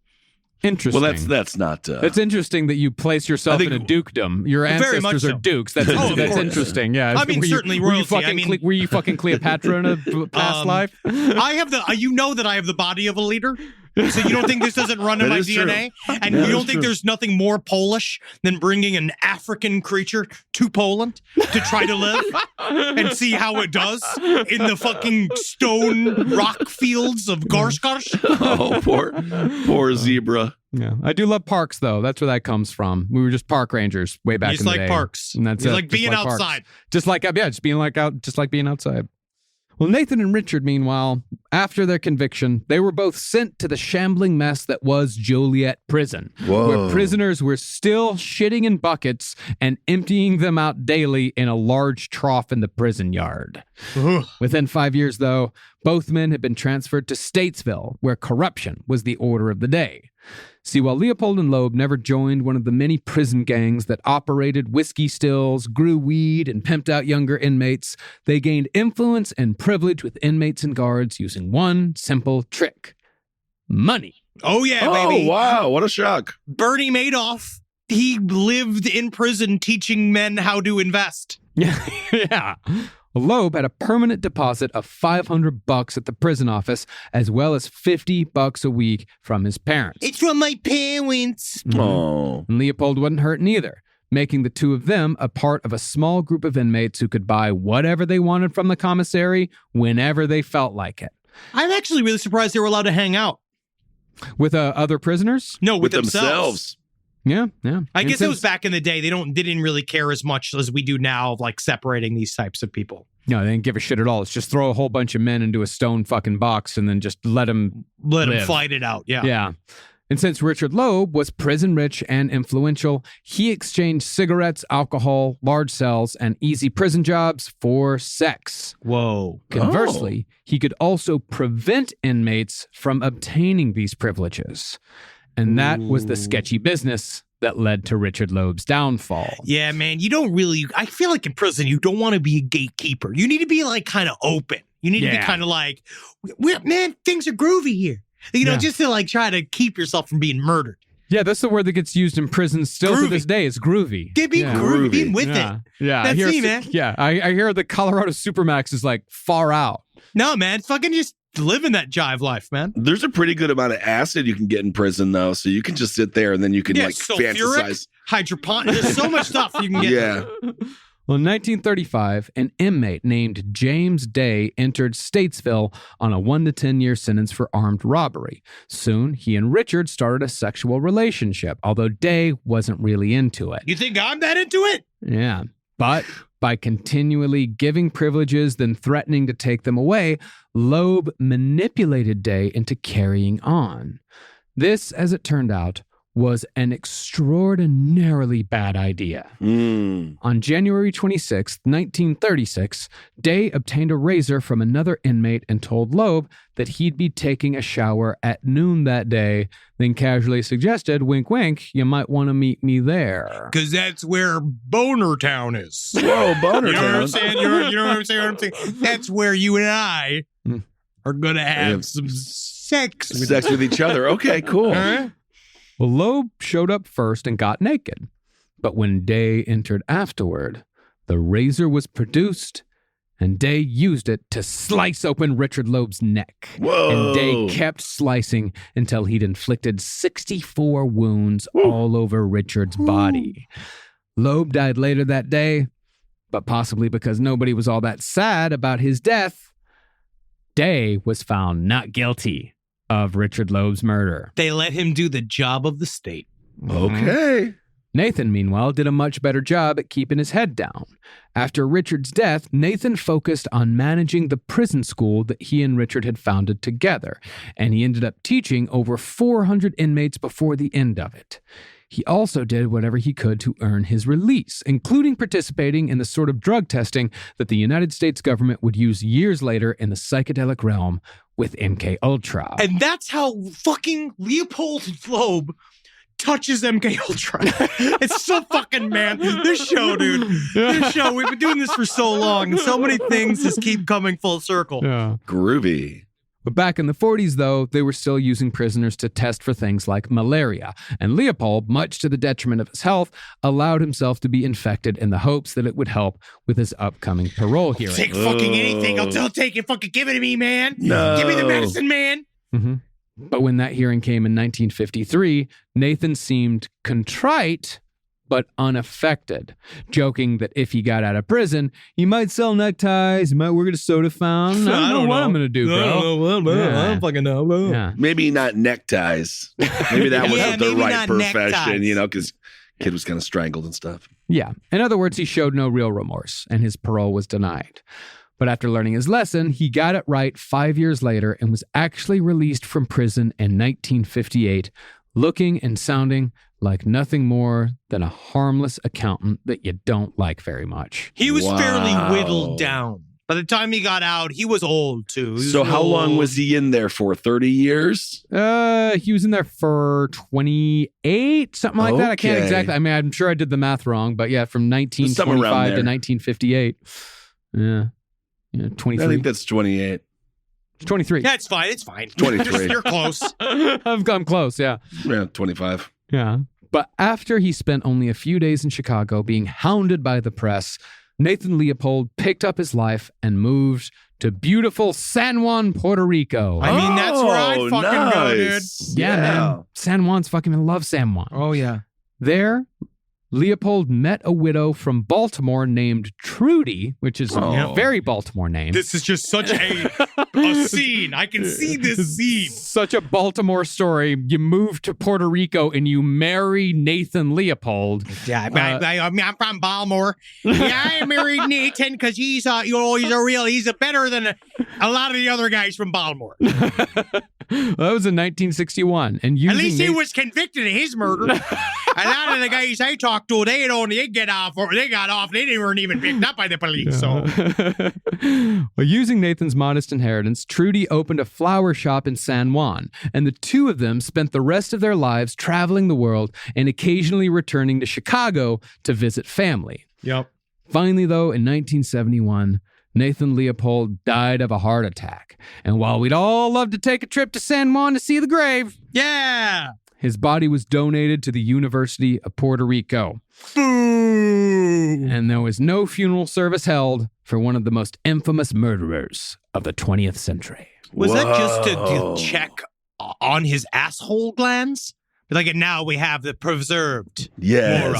interesting? Well, that's not. It's interesting that you place yourself I think- in a dukedom. Your Very much ancestors are so. dukes. That's Oh, of that's course. interesting. Yeah. I mean, Were you- certainly were you royalty. fucking I mean- were you fucking Cleopatra in a past life? I have the. You know that I have the body of a leader. So you don't think this doesn't run in That my is true. DNA? And That you don't is think true. there's nothing more Polish than bringing an African creature to Poland to try to live and see how it does in the fucking stone rock fields of Garskars? Oh, poor zebra. Yeah, I do love parks though. That's where that comes from. We were just park rangers way back Just in the like day. parks. And that's Just it. like being parks. outside. Just like just being being outside. Well, Nathan and Richard, meanwhile, after their conviction, they were both sent to the shambling mess that was Joliet Prison, where prisoners were still shitting in buckets and emptying them out daily in a large trough in the prison yard. Within 5 years, though, both men had been transferred to Statesville, where corruption was the order of the day. See, while Leopold and Loeb never joined one of the many prison gangs that operated whiskey stills, grew weed, and pimped out younger inmates, they gained influence and privilege with inmates and guards using one simple trick: money. Oh, yeah, Oh, baby. wow. What a shock. Bernie Madoff, he lived in prison teaching men how to invest. Yeah, yeah. Loeb had a permanent deposit of $500 at the prison office, as well as $50 a week from his parents. It's from my parents. Oh. And Leopold wasn't hurting either, making the two of them a part of a small group of inmates who could buy whatever they wanted from the commissary whenever they felt like it. I'm actually really surprised they were allowed to hang out. With other prisoners? No, with themselves. Yeah. I guess it was back in the day. They didn't really care as much as we do now of like separating these types of people. No, they didn't give a shit at all. It's just throw a whole bunch of men into a stone fucking box and then just let them fight it out. Yeah. Yeah. And since Richard Loeb was prison rich and influential, he exchanged cigarettes, alcohol, large cells, and easy prison jobs for sex. Whoa. Conversely, he could also prevent inmates from obtaining these privileges. And that was the sketchy business that led to Richard Loeb's downfall. Yeah, man, I feel like in prison, you don't want to be a gatekeeper. You need to be like kind of open. You need to be kind of like, man, things are groovy here. Just to like try to keep yourself from being murdered. Yeah, that's the word that gets used in prison still to this day. It's groovy. Being groovy, being with it. Yeah, That's me, man. Yeah, I hear the Colorado Supermax is like far out. No, man, fucking just living that jive life, man. There's a pretty good amount of acid you can get in prison, though. So you can just sit there and then you can fantasize. Hydroponic. There's so much stuff you can get. Yeah. Well, in 1935, an inmate named James Day entered Statesville on a 1 to 10 year sentence for armed robbery. Soon, he and Richard started a sexual relationship, although Day wasn't really into it. You think I'm that into it? Yeah, but by continually giving privileges, then threatening to take them away, Loeb manipulated Day into carrying on. This, as it turned out, was an extraordinarily bad idea. On January 26, 1936, Day obtained a razor from another inmate and told Loeb that he'd be taking a shower at noon that day, then casually suggested, wink, wink, you might want to meet me there. Because that's where Boner Town is. Whoa, Boner You know what Town. I'm saying? You know what I'm saying? That's where you and I are going to have some sex. Sex with each other. Okay, cool. Huh? Well, Loeb showed up first and got naked. But when Day entered afterward, the razor was produced, and Day used it to slice open Richard Loeb's neck. Whoa. And Day kept slicing until he'd inflicted 64 wounds all over Richard's body. Loeb died later that day, but possibly because nobody was all that sad about his death, Day was found not guilty of Richard Loeb's murder. They let him do the job of the state. Okay. Nathan, meanwhile, did a much better job at keeping his head down. After Richard's death, Nathan focused on managing the prison school that he and Richard had founded together, and he ended up teaching over 400 inmates before the end of it. He also did whatever he could to earn his release, including participating in the sort of drug testing that the United States government would use years later in the psychedelic realm with MK Ultra. And that's how fucking Leopold and Loeb touches MK Ultra. It's so fucking, man. This show, dude. This show, we've been doing this for so long, and so many things just keep coming full circle. Yeah. Groovy. But back in the 40s, though, they were still using prisoners to test for things like malaria. And Leopold, much to the detriment of his health, allowed himself to be infected in the hopes that it would help with his upcoming parole hearing. Take fucking anything. I'll take it. Fucking give it to me, man. No. Give me the medicine, man. Mm-hmm. But when that hearing came in 1953, Nathan seemed contrite but unaffected, joking that if he got out of prison, he might sell neckties, he might work at a soda fountain. I don't know what I'm going to do, bro. I don't fucking know. Yeah. Maybe not neckties. Maybe that wasn't the maybe right not profession, neckties. because kid was kind of strangled and stuff. Yeah. In other words, he showed no real remorse, and his parole was denied. But after learning his lesson, he got it right 5 years later and was actually released from prison in 1958, looking and sounding like nothing more than a harmless accountant that you don't like very much. He was Wow. fairly whittled down. By the time he got out, he was old, too. He was So how long old. was he in there for? 30 years? He was in there for 28, something like that. I can't Okay. exactly. I mean, I'm sure I did the math wrong, but yeah, from Somewhere 1925 around to there. 1958. Yeah, 23. I think that's 28. 23. Yeah, it's fine. It's fine. 23. You're close. I've gone close, yeah. Yeah, 25. Yeah. But after he spent only a few days in Chicago being hounded by the press, Nathan Leopold picked up his life and moved to beautiful San Juan, Puerto Rico. I mean, that's where I'd fucking go, dude. Yeah, man. San Juan's fucking, I love San Juan. Oh, yeah. There, Leopold met a widow from Baltimore named Trudy, which is a very Baltimore name. This is just such a scene. I can see this scene. Such a Baltimore story. You move to Puerto Rico and you marry Nathan Leopold. Yeah, I'm from Baltimore. Yeah, I married Nathan because he's better than a lot of the other guys from Baltimore. That was in 1961, and at least he was convicted of his murder. A lot of the guys I talked to, they got off. They weren't even picked up by the police. So, well, using Nathan's modest inheritance, Trudy opened a flower shop in San Juan, and the two of them spent the rest of their lives traveling the world and occasionally returning to Chicago to visit family. Yep. Finally, though, in 1971. Nathan Leopold died of a heart attack. And while we'd all love to take a trip to San Juan to see the grave, his body was donated to the University of Puerto Rico. And there was no funeral service held for one of the most infamous murderers of the 20th century. Was that just to check on his asshole glands? Like, and now we have the preserved moron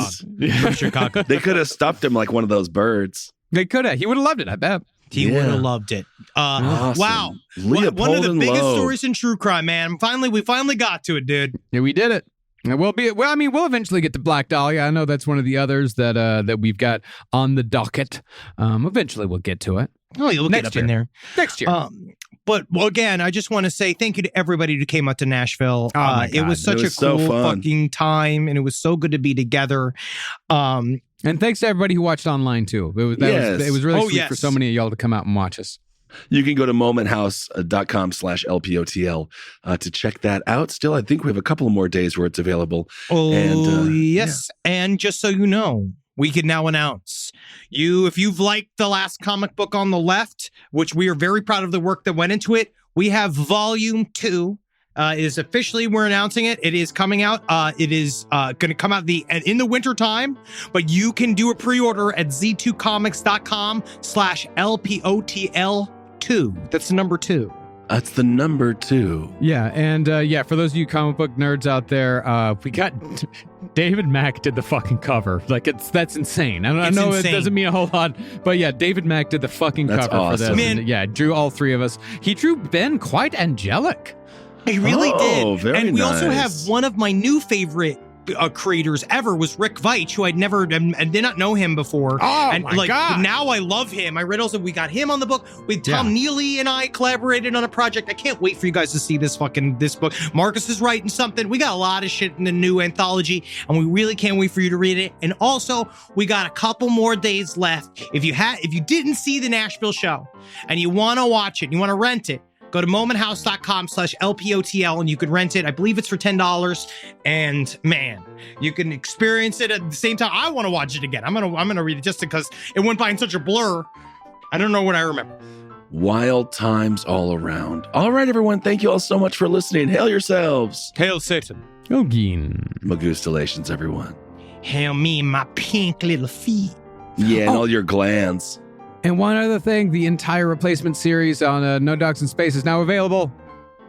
from Chicago. They could have stuffed him like one of those birds. They could have. He would have loved it, I bet. He would have loved it. Awesome. Wow. Leopold one of the and biggest Loeb. stories in true crime, man. We finally got to it, dude. Yeah, we did it. And we'll eventually get to Black Dahlia. I know that's one of the others that we've got on the docket. Eventually we'll get to it. Oh, you'll get up in there. Next year. But again, I just want to say thank you to everybody who came out to Nashville. It was such a cool fucking time, and it was so good to be And together. thanks to everybody who watched online too. It was really sweet for so many of y'all to come out and watch us. You can go to momenthouse.com/LPOTL to check that out. Still, I think we have a couple more days where it's available. Yes. And just so you know, we can now announce if you've liked the last comic book on the left, which we are very proud of the work that went into it, we have volume 2. We're announcing it. It is coming out. It is going to come out in the winter time, but you can do a pre-order at z2comics.com/LPOTL2. That's the number 2. That's the number 2. Yeah, and for those of you comic book nerds out there, we got David Mack did the fucking cover. Like that's insane. I know insane. It doesn't mean a whole lot, but yeah, David Mack did the fucking cover for this. Man. And, drew all three of us. He drew Ben quite angelic. He really did. Very and we nice. also have one of my new favorite creators ever was Rick Veitch, who I'd never and did not know him before. Oh, and my God. Now I love him. I read also we got him on the book. Tom Neely and I collaborated on a project. I can't wait for you guys to see this book. Marcus is writing something. We got a lot of shit in the new anthology, and we really can't wait for you to read it. And also, we got a couple more days left. If you didn't see the Nashville show and you want to watch it, you want to rent it, go to momenthouse.com/LPOTL and you can rent it. I believe it's for $10. And man, you can experience it at the same time. I want to watch it again. I'm gonna read it just because it went by in such a blur. I don't know what I remember. Wild times all around. All right, everyone. Thank you all so much for listening. Hail yourselves. Hail Satan. Ogin. Magustalations, everyone. Hail me and my pink little feet. Yeah, and all your glands. And one other thing, the entire replacement series on No Dogs in Space is now available.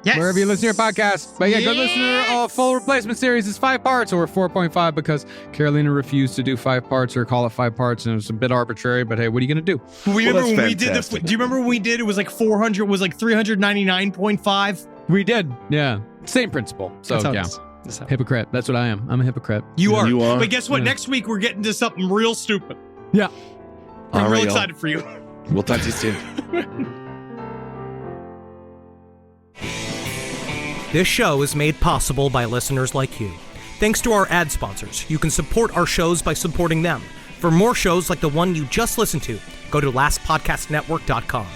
Yes. Wherever you listen to your podcast. But go listen to our full replacement series. It's 5 parts, or 4.5 because Carolina refused to do 5 parts or call it 5 parts, and it was a bit arbitrary, but hey, what are you going to do? Do you remember when we did it was like 400, it was like 399.5? We did, yeah. Same principle. So, yeah. Hypocrite. That's what I am. I'm a hypocrite. You are. You are. But guess what? Yeah. Next week, we're getting to something real stupid. Yeah. I'm real excited for you. We'll talk to you soon. This show is made possible by listeners like you. Thanks to our ad sponsors, you can support our shows by supporting them. For more shows like the one you just listened to, go to lastpodcastnetwork.com.